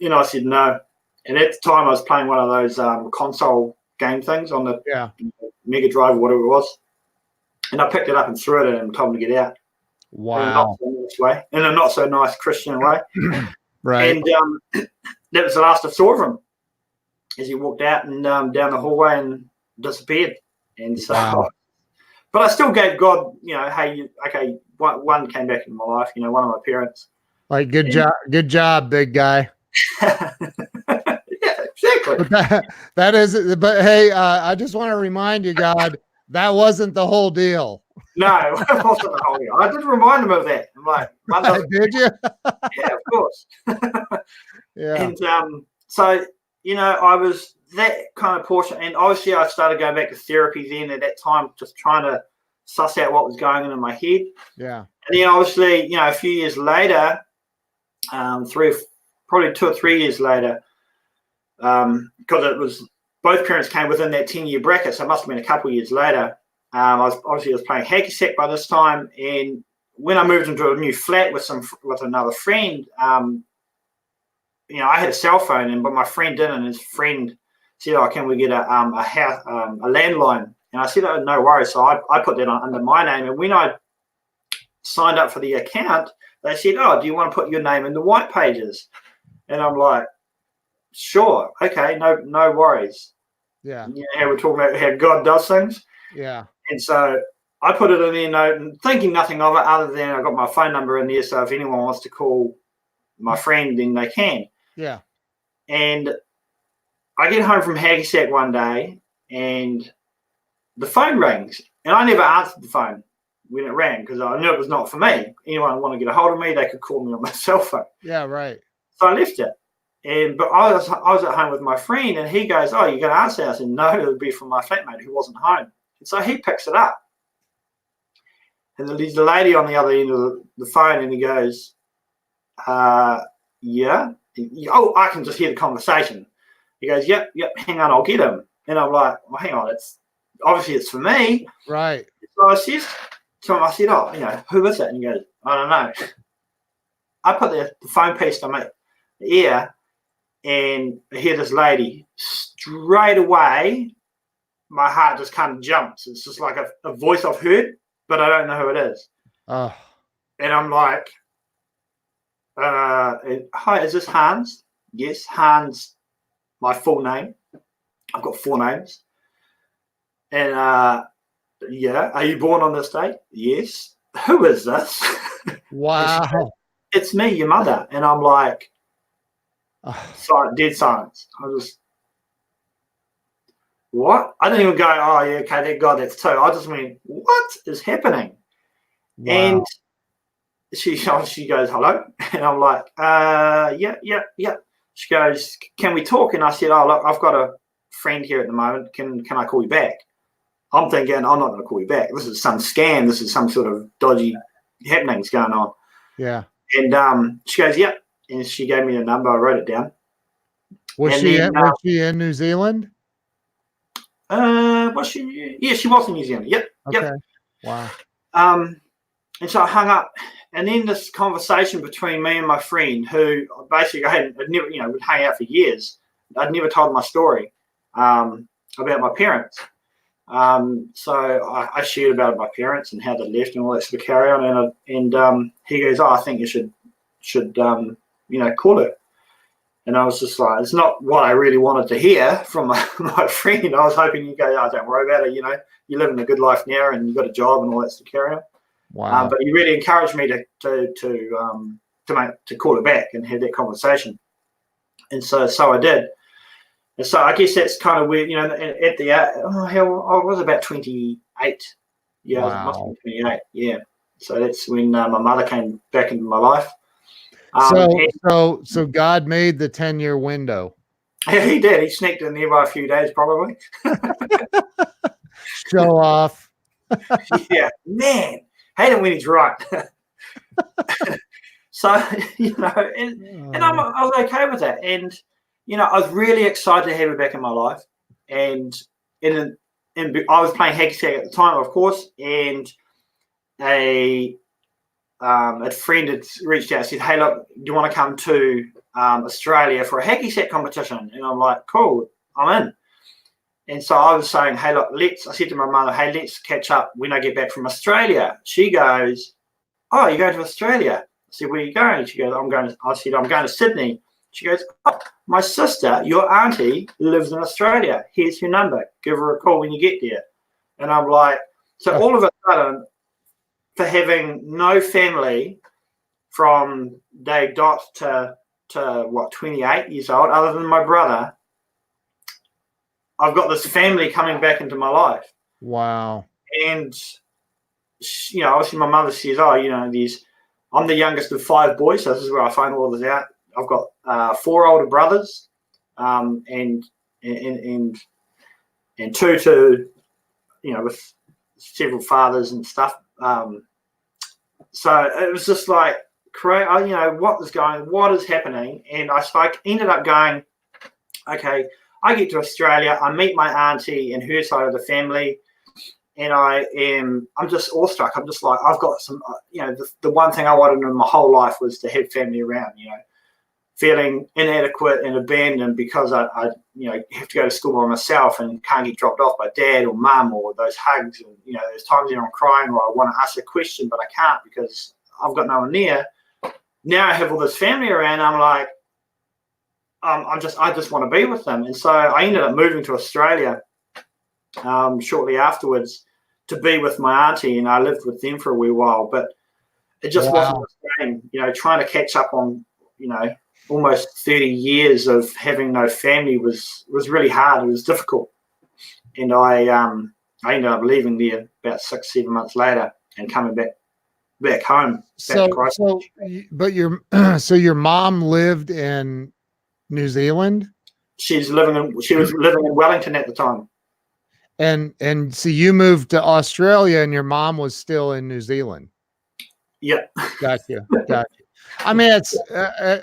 S2: I said, no. And at the time I was playing one of those console game things on the Mega Drive or whatever it was. And I picked it up and threw it at him and told him to get out.
S1: Wow.
S2: In a not so nice Christian way.
S1: Right.
S2: And that was the last I saw of him, as he walked out and down the hallway and disappeared. And so, but I still gave God, hey, okay, one came back in my life, one of my parents.
S1: Like, good job, big guy.
S2: Yeah, exactly.
S1: But hey, I just want to remind you, God, that wasn't the whole deal.
S2: No, it wasn't the whole deal. I did remind him of that. I'm like,
S1: did you?
S2: Yeah, of course.
S1: Yeah.
S2: And so, I was that kind of portion. And obviously I started going back to therapy then at that time, just trying to suss out what was going on in my head.
S1: Yeah.
S2: And then obviously, a few years later, probably 2 or 3 years later, because it was both parents came within that 10-year bracket, so it must have been a couple of years later. I was playing hacky sack by this time, and when I moved into a new flat with another friend, I had a cell phone, but my friend didn't. And his friend said, "Oh, can we get a landline And I said, oh, no worries. So I put that under my name. And when I signed up for the account, they said, oh, do you want to put your name in the white pages? And I'm like, sure. Okay, no worries.
S1: Yeah.
S2: You know how we're talking about how God does things?
S1: Yeah.
S2: And so I put it in there, note, and thinking nothing of it other than I got my phone number in there. So if anyone wants to call my friend, then they can.
S1: Yeah.
S2: And I get home from Haggysack one day and the phone rings. And I never answered the phone when it rang because I knew it was not for me. Anyone want to get a hold of me, they could call me on my cell phone.
S1: Yeah, right.
S2: So I left it. But I was at home with my friend and he goes, oh, you're going to answer? I said, no, it would be from my flatmate who wasn't home. And so he picks it up. And there's a lady on the other end of the phone and he goes, yeah. Oh, I can just hear the conversation. He goes, yep, hang on, I'll get him. And I'm like, well, hang on, it's for me.
S1: Right.
S2: So I said to him, oh, who is it? And he goes, I don't know. I put the phone piece on my ear and I hear this lady. Straight away, my heart just kind of jumps. It's just like a voice I've heard, but I don't know who it is.
S1: Oh.
S2: And I'm like, hi, is this Hanz? Yes, Hanz, my full name. I've got 4 names. And yeah, are you born on this date? Yes. Who is this?
S1: Wow.
S2: Said, it's me, your mother. And I'm like, dead silence. I just, what? I didn't even go, oh, yeah, okay, thank God that's 2. I just went, what is happening?
S1: Wow.
S2: And she goes, hello. And I'm like, yeah. She goes, can we talk? And I said, oh, look, I've got a friend here at the moment. Can I call you back? I'm thinking, I'm not going to call you back. This is some scam. This is some sort of dodgy happenings going on.
S1: Yeah.
S2: And she goes, yep. And she gave me the number. I wrote it down.
S1: Was she in New Zealand?
S2: Was she? Yeah, she was in New Zealand. Yep.
S1: Okay.
S2: Yep.
S1: Wow.
S2: And so I hung up. And then this conversation between me and my friend, who basically I'd never, we'd hang out for years. I'd never told my story about my parents. So I shared about my parents and how they left and all that sort of carry on. And he goes, oh, I think you should call it. And I was just like, it's not what I really wanted to hear from my friend. I was hoping he'd go, oh, don't worry about it. You're living a good life now and you've got a job and all that sort of carry on.
S1: Wow.
S2: But he really encouraged me to call it back and have that conversation. And so I did. And so I guess that's kind of weird, at the I was about 28. Yeah,
S1: wow.
S2: I must have been 28. Yeah. So that's when my mother came back into my life.
S1: So God made the 10-year window.
S2: He did. He sneaked in there by a few days, probably.
S1: Show off.
S2: Yeah, man. Hate it when he's right. So, and I was okay with that. And, I was really excited to have her back in my life. And I was playing Haggysack at the time, of course, and a friend had reached out and said, hey, look, do you want to come to Australia for a Haggysack competition? And I'm like, cool, I'm in. And so I was saying, hey, look, I said to my mother, hey, let's catch up when I get back from Australia. She goes, oh, you're going to Australia? I said, where are you going? She goes, I said, I'm going to Sydney. She goes, oh, my sister, your auntie, lives in Australia. Here's her number. Give her a call when you get there. And I'm like, so all of a sudden, for having no family from day dot to 28 years old, other than my brother, I've got this family coming back into my life.
S1: Wow.
S2: And, obviously my mother says, oh, I'm the youngest of 5 boys, so this is where I find all this out. I've got 4 older brothers and 2 to, with several fathers and stuff. So it was just like, what is happening? And I ended up going, okay, I get to Australia, I meet my auntie and her side of the family, and I'm just awestruck. I'm just like, I've got some, the one thing I wanted in my whole life was to have family around, feeling inadequate and abandoned because I have to go to school by myself and can't get dropped off by dad or mum, or those hugs, and there's times when I'm crying or I want to ask a question but I can't because I've got no one near. Now I have all this family around. I'm like, I just want to be with them, and so I ended up moving to Australia shortly afterwards to be with my auntie, and I lived with them for a wee while. But it just wasn't the same, trying to catch up on almost 30 years of having no family was really hard. It was difficult, and I ended up leaving there about 6-7 months later and coming back home.
S1: But your mom lived in New Zealand?
S2: She was living in Wellington at the time.
S1: And so you moved to Australia and your mom was still in New Zealand.
S2: Yeah.
S1: Gotcha. I mean, it's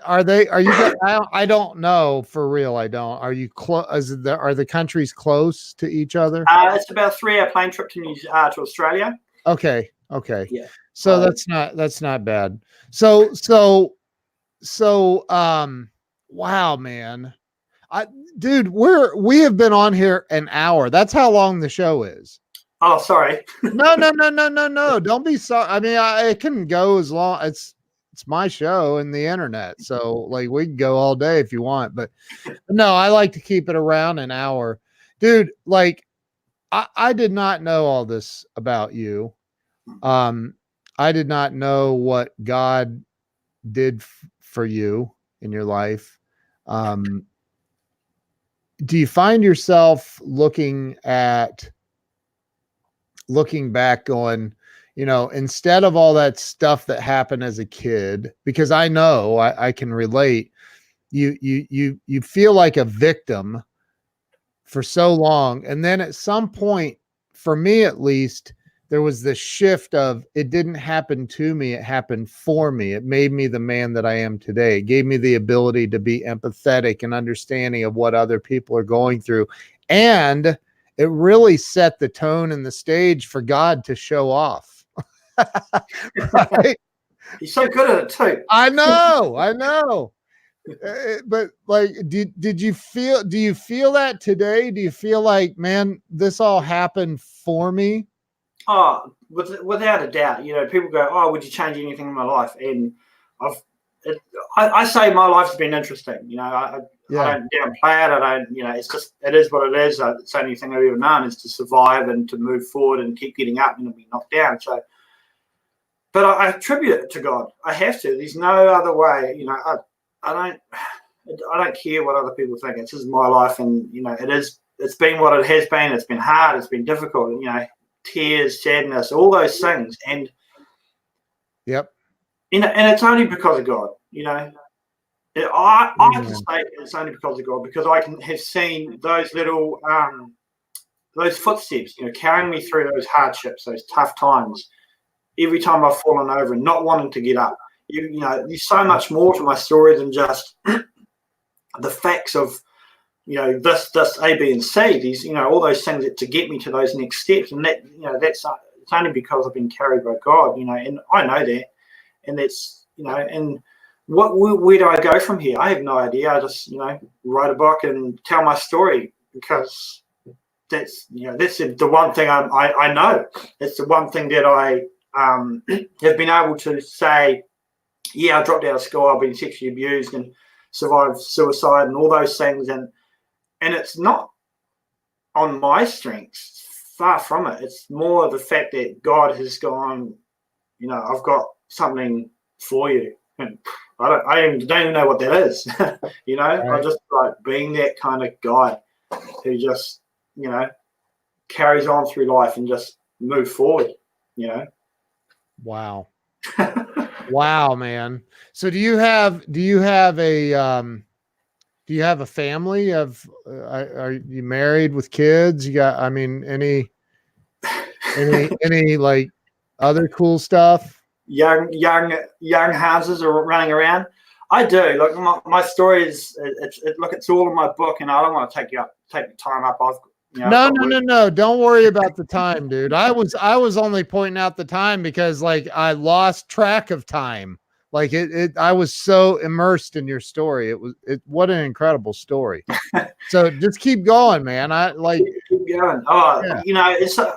S1: are you guys, I don't know for real. I don't. Are you close? Are the countries close to each other?
S2: It's about a 3-hour plane trip to Australia.
S1: Okay.
S2: Yeah.
S1: So that's not bad. So wow, man. Dude, we have been on here an hour. That's how long the show is.
S2: Oh, sorry.
S1: No. Don't be sorry. I mean, it can go as long. It's my show and the internet. So like we can go all day if you want, but no, I like to keep it around an hour. Dude, like I did not know all this about you. I did not know what God did for you in your life. Do you find yourself looking back going, instead of all that stuff that happened as a kid, because I know I can relate, you feel like a victim for so long. And then at some point, for me at least, there was this shift of it didn't happen to me. It happened for me. It made me the man that I am today. It gave me the ability to be empathetic and understanding of what other people are going through. And it really set the tone and the stage for God to show off. Right?
S2: He's so good at it too.
S1: I know. But like, do you feel that today? Do you feel like, man, this all happened for me?
S2: Oh, without a doubt. People go, "Oh, would you change anything in my life?" And I say my life's been interesting. I don't downplay it. I don't. It is what it is. It's the only thing I've ever known is to survive and to move forward and keep getting up and be knocked down. So, but I attribute it to God. I have to. There's no other way. I don't care what other people think. This is my life, and it's been what it has been. It's been hard. It's been difficult. Tears, sadness, all those things, and
S1: yep.
S2: And it's only because of God. I can say it's only because of God, because I can have seen those little those footsteps, carrying me through those hardships, those tough times. Every time I've fallen over and not wanting to get up, there's so much more to my story than just the facts of this A, B, and C. These all those things that to get me to those next steps, and that that's it's only because I've been carried by God. And I know that, and that's and where do I go from here? I have no idea. I just write a book and tell my story, because that's that's the one thing I know. It's the one thing that I have been able to say. Yeah, I dropped out of school. I've been sexually abused and survived suicide and all those things, and it's not on my strengths. Far from it. It's more the fact that God has gone, I've got something for you. And I don't even know what that is. Right. I just like being that kind of guy who just, carries on through life and just move forward,
S1: Wow. Wow, man. So do you have a family are you married with kids? You got, any like other cool stuff?
S2: Young Hanses are running around. I do. Look, my story is it's all in my book, and I don't want to take the time up.
S1: No. Don't worry about the time, dude. I was only pointing out the time because like I lost track of time. Like I was so immersed in your story. What an incredible story. So just keep going, man.
S2: Keep going. Oh,
S1: yeah.
S2: you know, it's I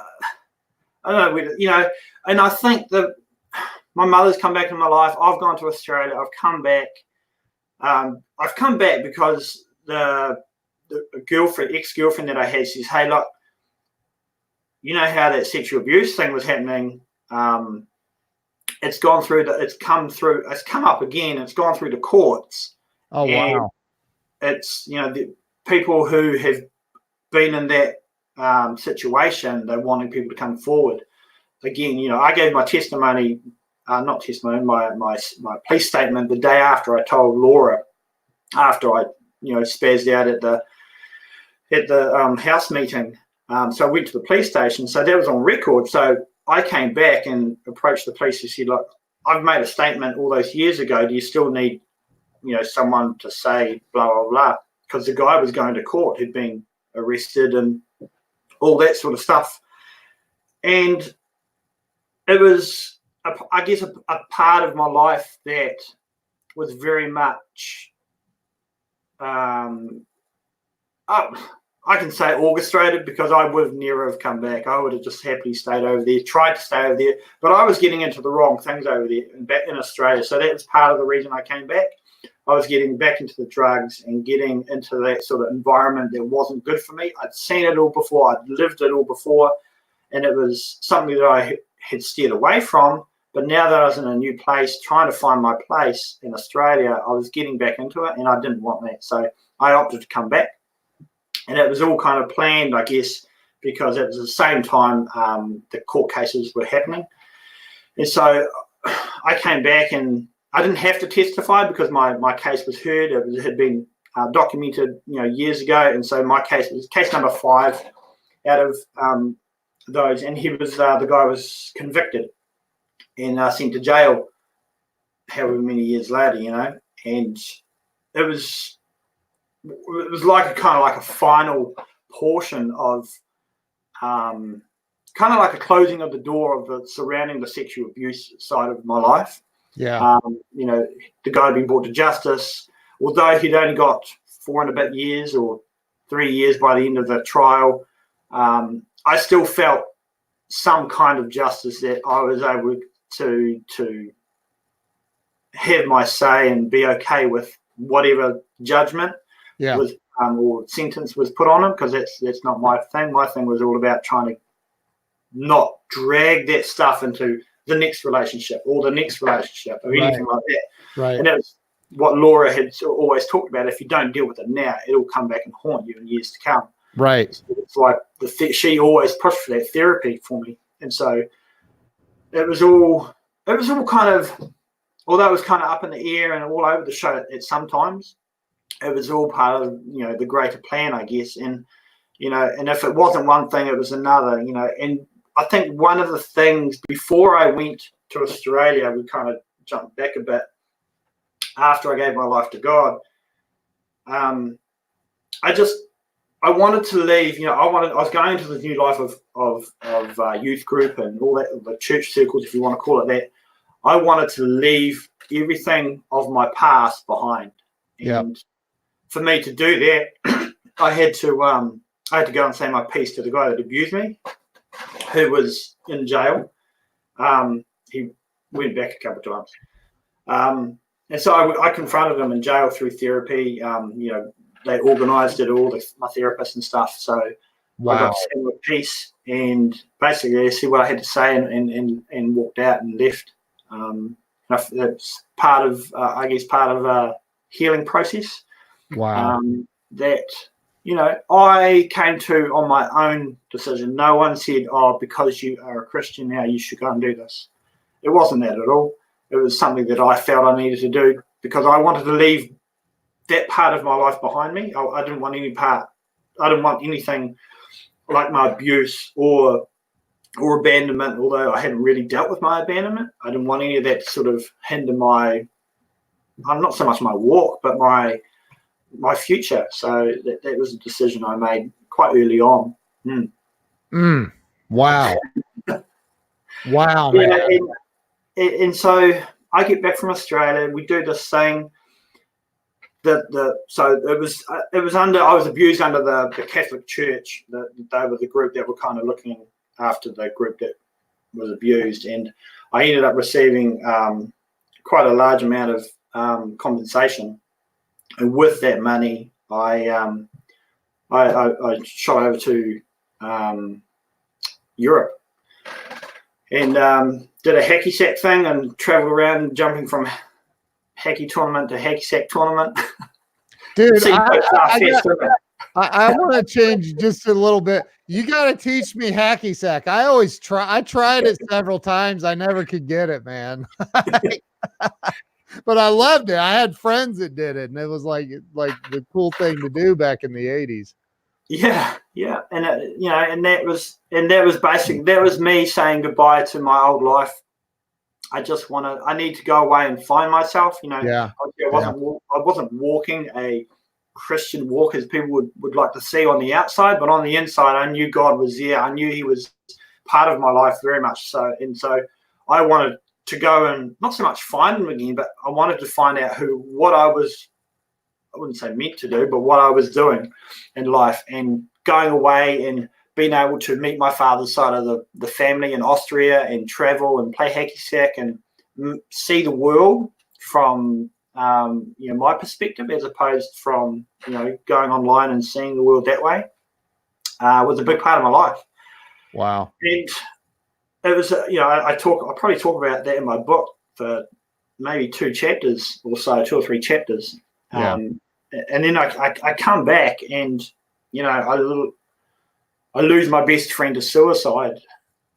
S2: don't know, you know, and I think that my mother's come back in my life. I've gone to Australia. I've come back. I've come back because the ex-girlfriend that I had says, "Hey, look, you know how that sexual abuse thing was happening. It's come up again. It's gone through the courts.
S1: Oh, wow.
S2: It's, you know, the people who have been in that situation, they're wanting people to come forward. Again, you know, I gave my testimony, my police statement the day after I told Laura, after I, you know, spazzed out at the house meeting. So I went to the police station. So that was on record. So I came back and approached the police and said, look, I've made a statement all those years ago. Do you still need, you know, someone to say blah, blah, blah? Because the guy was going to court, he'd been arrested and all that sort of stuff. And it was, I guess, a part of my life that was very much, I can say orchestrated, because I would have never have come back. I would have just happily stayed over there, tried to stay over there, but I was getting into the wrong things over there back in Australia. So that was part of the reason I came back. I was getting back into the drugs and getting into that sort of environment that wasn't good for me. I'd seen it all before. I'd lived it all before. And it was something that I had steered away from. But now that I was in a new place, trying to find my place in Australia, I was getting back into it, and I didn't want that. So I opted to come back. And it was all kind of planned, I guess, because it was the same time the court cases were happening. And so I came back, and I didn't have to testify because my case was heard. It had been documented, you know, years ago. And so my case was case number 5 out of those. And he was the guy was convicted and sent to jail however many years later, you know. And it was like a final portion of kind of like a closing of the door of the surrounding the sexual abuse side of my life.
S1: Yeah.
S2: You know, the guy had been brought to justice, although he'd only got 4 and a bit years or 3 years by the end of the trial. I still felt some kind of justice, that I was able to have my say and be okay with whatever judgment was or sentence was put on him, because that's not my thing. My thing was all about trying to not drag that stuff into the next relationship or the next relationship or anything like that.
S1: Right.
S2: And that was what Laura had always talked about. If you don't deal with it now, it'll come back and haunt you in years to come.
S1: Right.
S2: So it's like she always pushed for that therapy for me. And so it was all kind of, although it was kind of up in the air and all over the show at sometimes, it was all part of, you know, the greater plan, I guess. And, you know, and if it wasn't one thing, it was another, you know. And I think one of the things before I went to Australia, we kind of jumped back a bit after I gave my life to God. I wanted to leave, you know, I was going into the new life of youth group and all that, the church circles, if you want to call it that. I wanted to leave everything of my past behind. And for me to do that, I had to go and say my piece to the guy that abused me, who was in jail. He went back a couple of times. And so I confronted him in jail through therapy. You know, they organised it all, my therapist and stuff. So I got to say my piece, and basically I said what I had to say, and walked out and left. That's part of, I guess, part of a healing process.
S1: Wow.
S2: That, you know, I came to on my own decision. No one said, oh, because you are a Christian now, you should go and do this. It wasn't that at all. It was something that I felt I needed to do because I wanted to leave that part of my life behind me. I didn't want any part. I didn't want anything like my abuse or abandonment, although I hadn't really dealt with my abandonment. I didn't want any of that to sort of hinder not so much my walk, but my future. So that was a decision I made quite early on.
S1: Wow. Wow, man.
S2: Yeah, and so I get back from Australia. We do this thing. So it was under. I was abused under the Catholic Church. They were the group that were kind of looking after the group that was abused, and I ended up receiving quite a large amount of compensation. And with that money, I shot over to Europe and did a hacky sack thing and traveled around jumping from hacky tournament to hacky sack tournament.
S1: Dude, I want to change just a little bit. You got to teach me hacky sack. I tried it several times. I never could get it, man. But I loved it. I had friends that did it, and it was like the cool thing to do back in the 80s.
S2: Yeah, and and that was basically that was me saying goodbye to my old life. I need to go away and find myself. I wasn't walking a Christian walk as people would like to see on the outside, but on the inside, I knew God was there. I knew He was part of my life very much so, and so I wanted to go and not so much find Him again, but I wanted to find out what I wouldn't say meant to do, but what I was doing in life, and going away and being able to meet my father's side of the family in Austria and travel and play hacky sack and see the world from my perspective as opposed from going online and seeing the world that way was a big part of my life.
S1: Wow.
S2: And it was I probably talk about that in my book for maybe 2 chapters or so, 2 or 3 chapters.
S1: Yeah.
S2: And then I come back and I lose my best friend to suicide,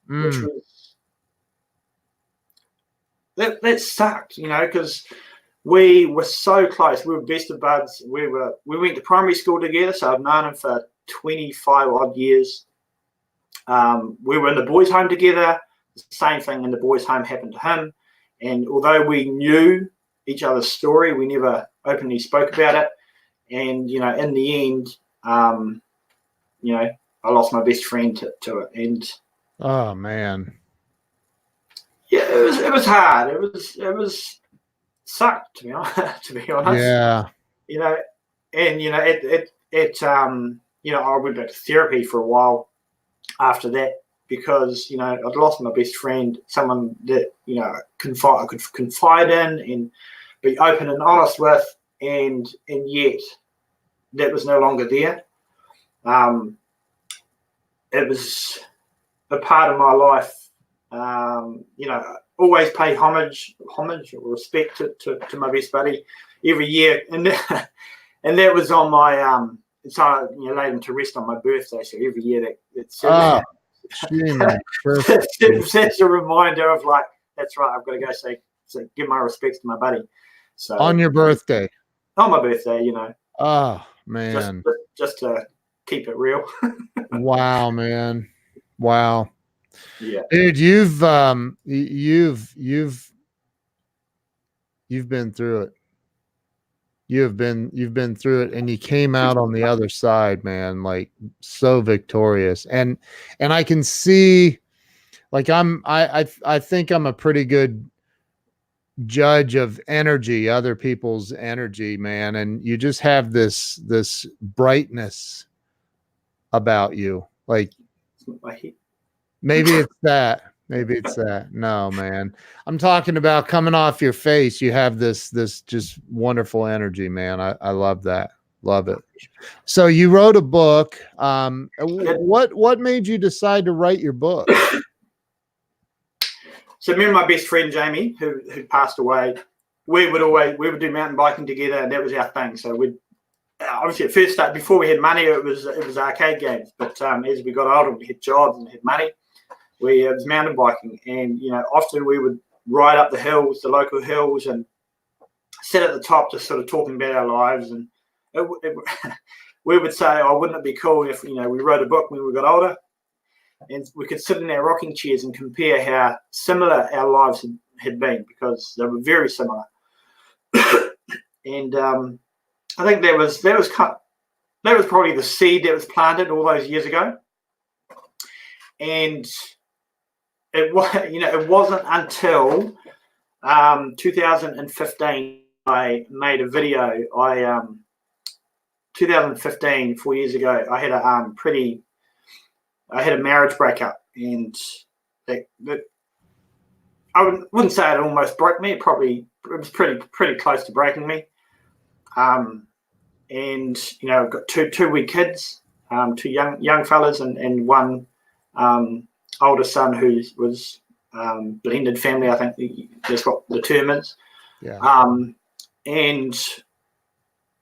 S2: which was that sucked, because we were so close. We were best of buds. We went to primary school together, so I've known him for 25 odd years. We were in the boys' home together. The same thing in the boys' home happened to him. And although we knew each other's story, we never openly spoke about it. And in the end, I lost my best friend to it. And
S1: oh man,
S2: yeah, it was hard. It was sucked, to be honest.
S1: Yeah.
S2: I went back to therapy for a while after that because I'd lost my best friend, someone that I could confide in and be open and honest with, and yet that was no longer there. It was a part of my life. Always pay homage or respect to my best buddy every year, and that was on my so I laid him to rest on my birthday. So every year that's a reminder of that's right. I've got to go say give my respects to my buddy. So
S1: on your birthday,
S2: on my birthday,
S1: Oh man,
S2: just to keep it real.
S1: Wow, man. Wow.
S2: Yeah,
S1: dude, you've been through it. You've been through it, and you came out on the other side, man, like so victorious. And I can see, like I think I'm a pretty good judge of energy, other people's energy, man. And you just have this brightness about you. Like maybe it's that. Maybe it's that. No, man. I'm talking about coming off your face. You have this just wonderful energy, man. I love that. Love it. So you wrote a book. What made you decide to write your book?
S2: So me and my best friend Jamie, who passed away, we would do mountain biking together, and that was our thing. So we'd obviously at first start before we had money, it was arcade games. But as we got older, we had jobs and had money. It was mountain biking, and often we would ride up the hills, the local hills, and sit at the top, just sort of talking about our lives. And we would say, "Oh, wouldn't it be cool if we wrote a book when we got older, and we could sit in our rocking chairs and compare how similar our lives had been, because they were very similar." And I think that was probably the seed that was planted all those years ago, and it wasn't until 2015, I made a video. 2015, 4 years ago, I had a marriage breakup, and I wouldn't say it almost broke me. It was pretty close to breaking me. And I've got two wee kids, two young fellas, and one older son who was blended family. I think that's what the term is.
S1: Yeah.
S2: And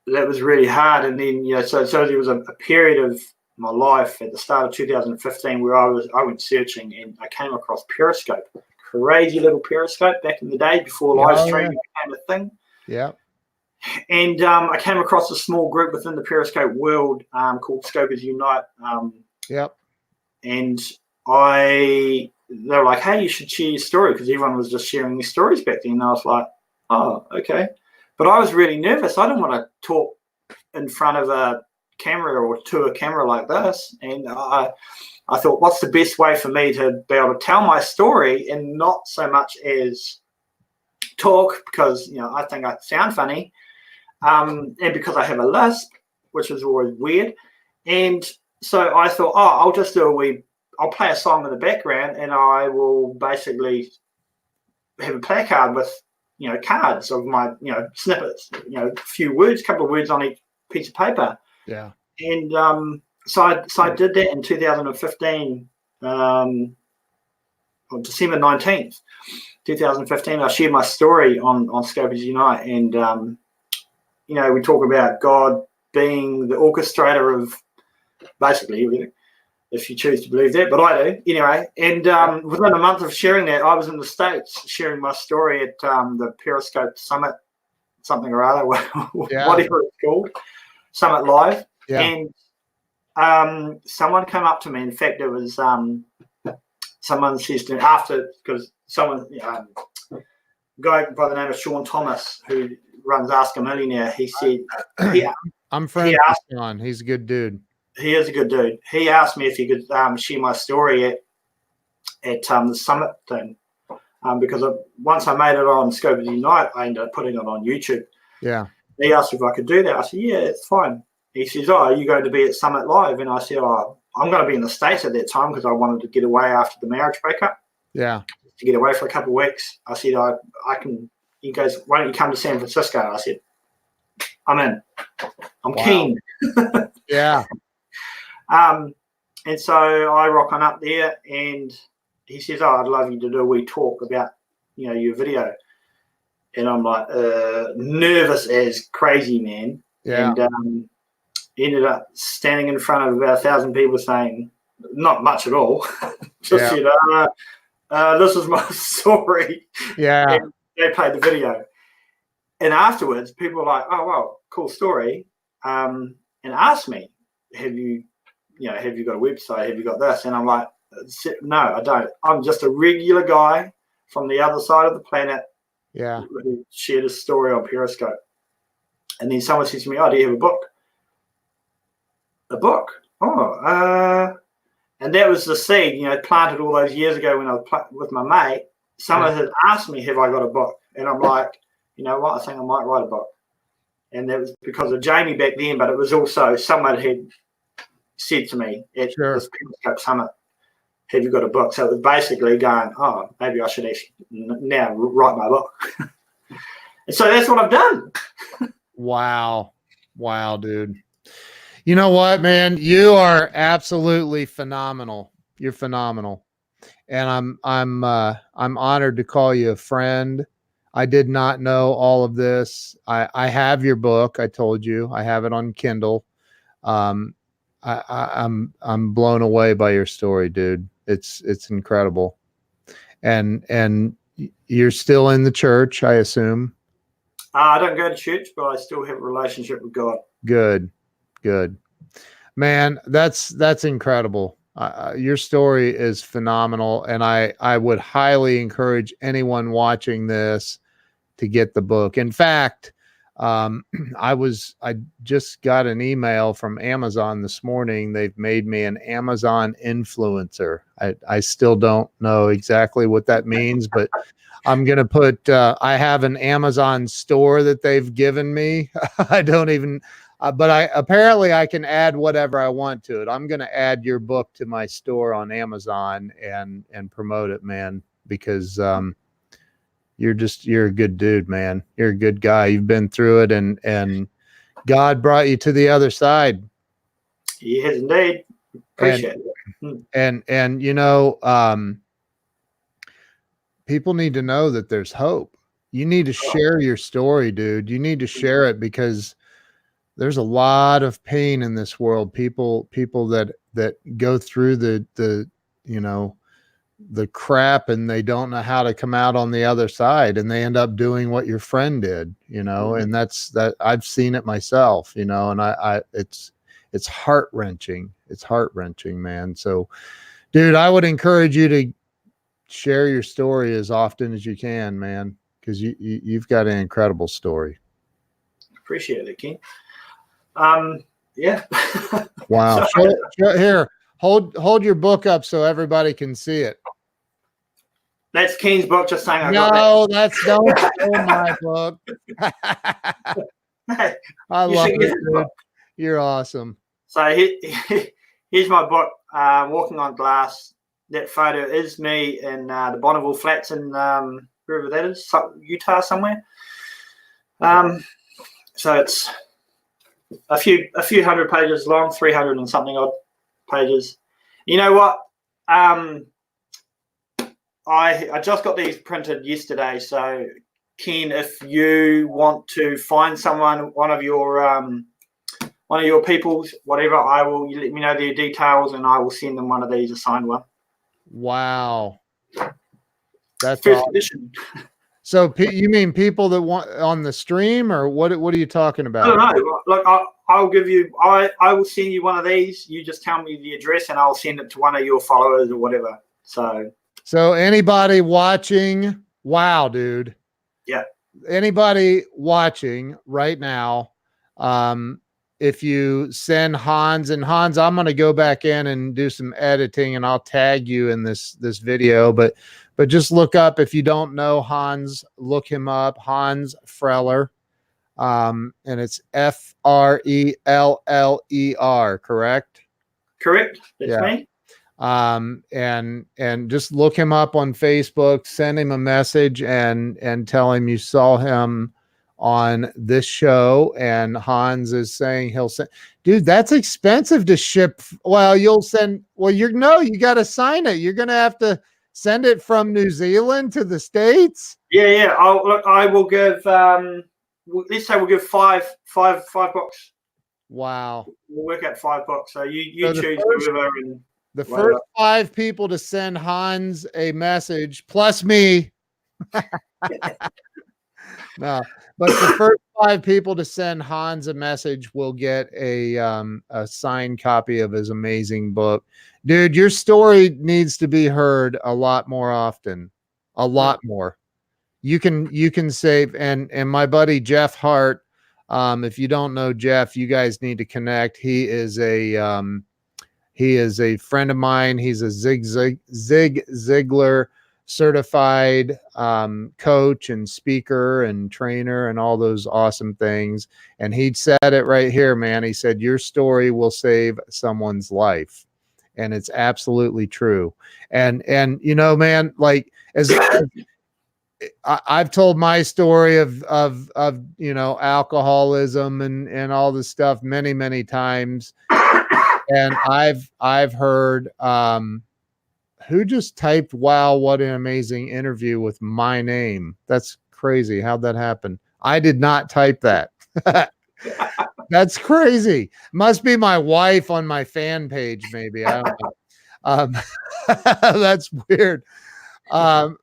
S2: that was really hard. And then so there was a period of my life at the start of 2015 where I went searching, and I came across Periscope. Crazy little Periscope back in the day before live streaming became a thing.
S1: Yeah.
S2: And I came across a small group within the Periscope world called Scopers Unite.
S1: Yep.
S2: And they were like, hey, you should share your story, because everyone was just sharing their stories back then. And I was like, oh, okay. But I was really nervous. I didn't want to talk in front of a camera or to a camera like this. And I thought, what's the best way for me to be able to tell my story and not so much as talk, because I think I sound funny, and because I have a lisp, which is always weird. And so I thought, I'll just I'll play a song in the background, and I will basically have a placard with cards of my snippets, a few words, a couple of words on each piece of paper.
S1: Yeah.
S2: And so I did that in 2015, on December 19th, 2015. I shared my story on Scopers Unite, and we talk about God being the orchestrator of basically everything, if you choose to believe that, but I do anyway. And within a month of sharing that, I was in the States sharing my story at the Periscope Summit, something or other, whatever it's called, Summit Live.
S1: Yeah.
S2: And someone came up to me. In fact, it was someone says to me after, because someone, a guy by the name of Sean Thomas, who runs Ask a Millionaire, he said,
S1: I'm friends with Sean. He's a good dude.
S2: He is a good dude. He asked me if he could share my story at the summit thing, because once I made it on Scopers Unite, I ended up putting it on YouTube.
S1: Yeah.
S2: He asked if I could do that. I said, yeah, it's fine. He says, are you going to be at Summit Live? And I said, I'm going to be in the States at that time, because I wanted to get away after the marriage breakup.
S1: Yeah.
S2: To get away for a couple of weeks. I said, I can. He goes, why don't you come to San Francisco? I said, I'm in. I'm keen.
S1: Yeah.
S2: And so I rock on up there, and he says, I'd love you to do a wee talk about, your video. And I'm like, nervous as crazy, man.
S1: Yeah.
S2: And ended up standing in front of about 1,000 people saying, not much at all. Just said, this is my story. Yeah. And they played the video. And afterwards, people were like, oh, wow, cool story. And asked me, have you got a website? Have you got this? And I'm like, no, I don't. I'm just a regular guy from the other side of the planet. Yeah. Who shared his story on Periscope. And then someone says to me, oh, do you have a book? A book? Oh, and that was the seed, planted all those years ago when I was with my mate. Someone had asked me, have I got a book? And I'm like, you know what? I think I might write a book. And that was because of Jamie back then, but it was also someone had said to me at this Periscope Summit, have you got a book? So it was basically going, oh, maybe I should actually now write my book. And so that's what I've done.
S1: Wow, dude. You know what, man? You are absolutely phenomenal. You're phenomenal. And I'm honored to call you a friend. I did not know all of this. I have your book. I told you I have it on Kindle. I'm blown away by your story, dude. It's incredible. And you're still in the church, I assume.
S2: I don't go to church, but I still have a relationship with God.
S1: Good, man. That's incredible. Your story is phenomenal, and I would highly encourage anyone watching this to get the book. In fact, I just got an email from Amazon this morning. They've made me an Amazon influencer. I still don't know exactly what that means, but I'm going to put, I have an Amazon store that they've given me. I don't even, but apparently I can add whatever I want to it. I'm going to add your book to my store on Amazon and promote it, man, because, you're a good dude, man. You're a good guy. You've been through it and God brought you to the other side.
S2: He has indeed. Appreciate it.
S1: And people need to know that there's hope. You need to share your story, dude. You need to share it because there's a lot of pain in this world. People that go through the crap and they don't know how to come out on the other side, and they end up doing what your friend did, and that I've seen it myself, and it's heart-wrenching. It's heart-wrenching, man. So, dude, I would encourage you to share your story as often as you can, man, because you've got an incredible story.
S2: Appreciate it, King. Yeah.
S1: Wow. Here, hold your book up so everybody can see it.
S2: That's Keen's book. Just saying.
S1: Don't show my book.
S2: Hey,
S1: I love it, dude. You're awesome.
S2: So here's my book, Walking on Glass. That photo is me in the Bonneville Flats in wherever that is, Utah somewhere. So it's a few hundred pages long, 300 and something odd pages. You know what? I just got these printed yesterday. So, Ken, if you want to find someone, one of your people, whatever, you let me know their details, and I will send them one of these, a signed one.
S1: Wow, that's
S2: first
S1: awesome.
S2: edition.
S1: So you mean people that want on the stream, or what are you talking about?
S2: I don't know. Look, I'll give you. I will send you one of these. You just tell me the address, and I'll send it to one of your followers or whatever. So
S1: anybody watching, wow, dude.
S2: Yeah.
S1: Anybody watching right now, if you send Hanz, I'm going to go back in and do some editing, and I'll tag you in this video, but just look up, if you don't know Hanz, look him up, Hanz Freller. And it's Freller, correct?
S2: Correct. That's me.
S1: And just look him up on Facebook, send him a message and tell him you saw him on this show, and Hanz is saying he'll send. Dude, that's expensive to ship. Well, you got to sign it. You're going to have to send it from New Zealand to the States.
S2: Yeah. I will give, let's say we'll give five books.
S1: Wow.
S2: We'll work out $5. So you choose whoever.
S1: The first 5 people to send Hanz a message, plus me. No, but the first 5 people to send Hanz a message will get a signed copy of his amazing book. Dude, your story needs to be heard a lot more often. A lot more. You can save, and my buddy Jeff Hart, if you don't know Jeff, you guys need to connect. He is a friend of mine. He's a Zig Ziglar certified coach and speaker and trainer and all those awesome things. And he said it right here, man. He said, your story will save someone's life. And it's absolutely true. And man, like as I've told my story of alcoholism and all this stuff many, many times. And I've heard who just typed, wow, what an amazing interview with my name. That's crazy. How'd that happen? I did not type that. That's crazy. Must be my wife on my fan page, maybe. I don't know. That's weird.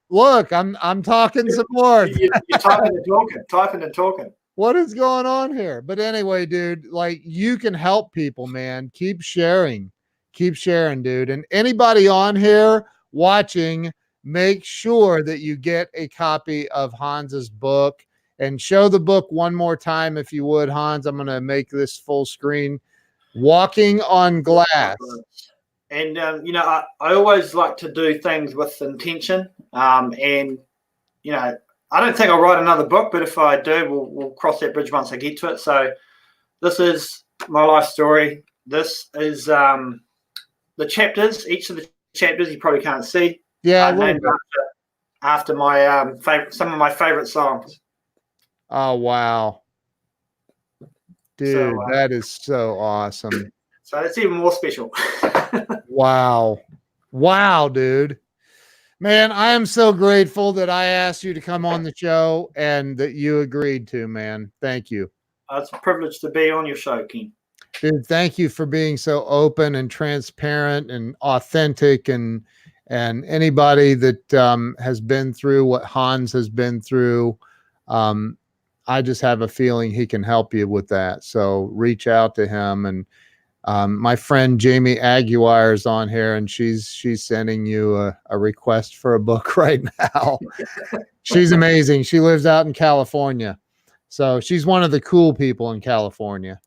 S1: Look, I'm talking some more.
S2: You're typing and talking.
S1: What is going on here? But anyway, dude, like, you can help people, man. Keep sharing, dude. And anybody on here watching, make sure that you get a copy of Hanz's book. and show the book one more time, if you would, Hans. I'm going to make this full screen. Walking on Glass.
S2: And, I always like to do things with intention. And, I don't think I'll write another book, but if I do, we'll cross that bridge once I get to it. So this is my life story. This is the chapters. Each of the chapters you probably can't see.
S1: Yeah,
S2: named after my some of my favorite songs.
S1: Oh, wow. Dude, that is so awesome.
S2: So it's even more special.
S1: Wow. Wow, dude. Man, I am so grateful that I asked you to come on the show and that you agreed to, man. Thank you.
S2: It's a privilege to be on your show, Ken.
S1: Dude, thank you for being so open and transparent and authentic, and anybody that has been through what Hans has been through. I just have a feeling he can help you with that. So reach out to him. And my friend Jamie Aguirre is on here, and she's sending you a request for a book right now. She's amazing. She lives out in California. So she's one of the cool people in California.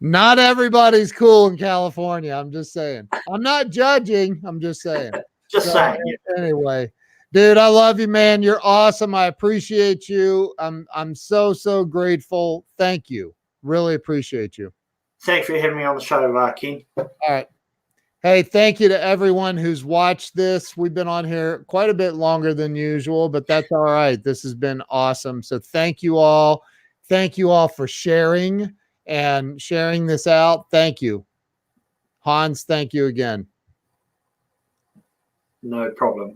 S1: Not everybody's cool in California. I'm just saying. I'm not judging. I'm just saying.
S2: Just saying.
S1: Anyway, dude, I love you, man. You're awesome. I appreciate you. I'm so grateful. Thank you. Really appreciate you.
S2: Thanks for having me on the show, Ken.
S1: All right. Hey, thank you to everyone who's watched this. We've been on here quite a bit longer than usual, but that's all right. This has been awesome. So thank you all. Thank you all for sharing and sharing this out. Thank you. Hans, thank you again.
S2: No problems.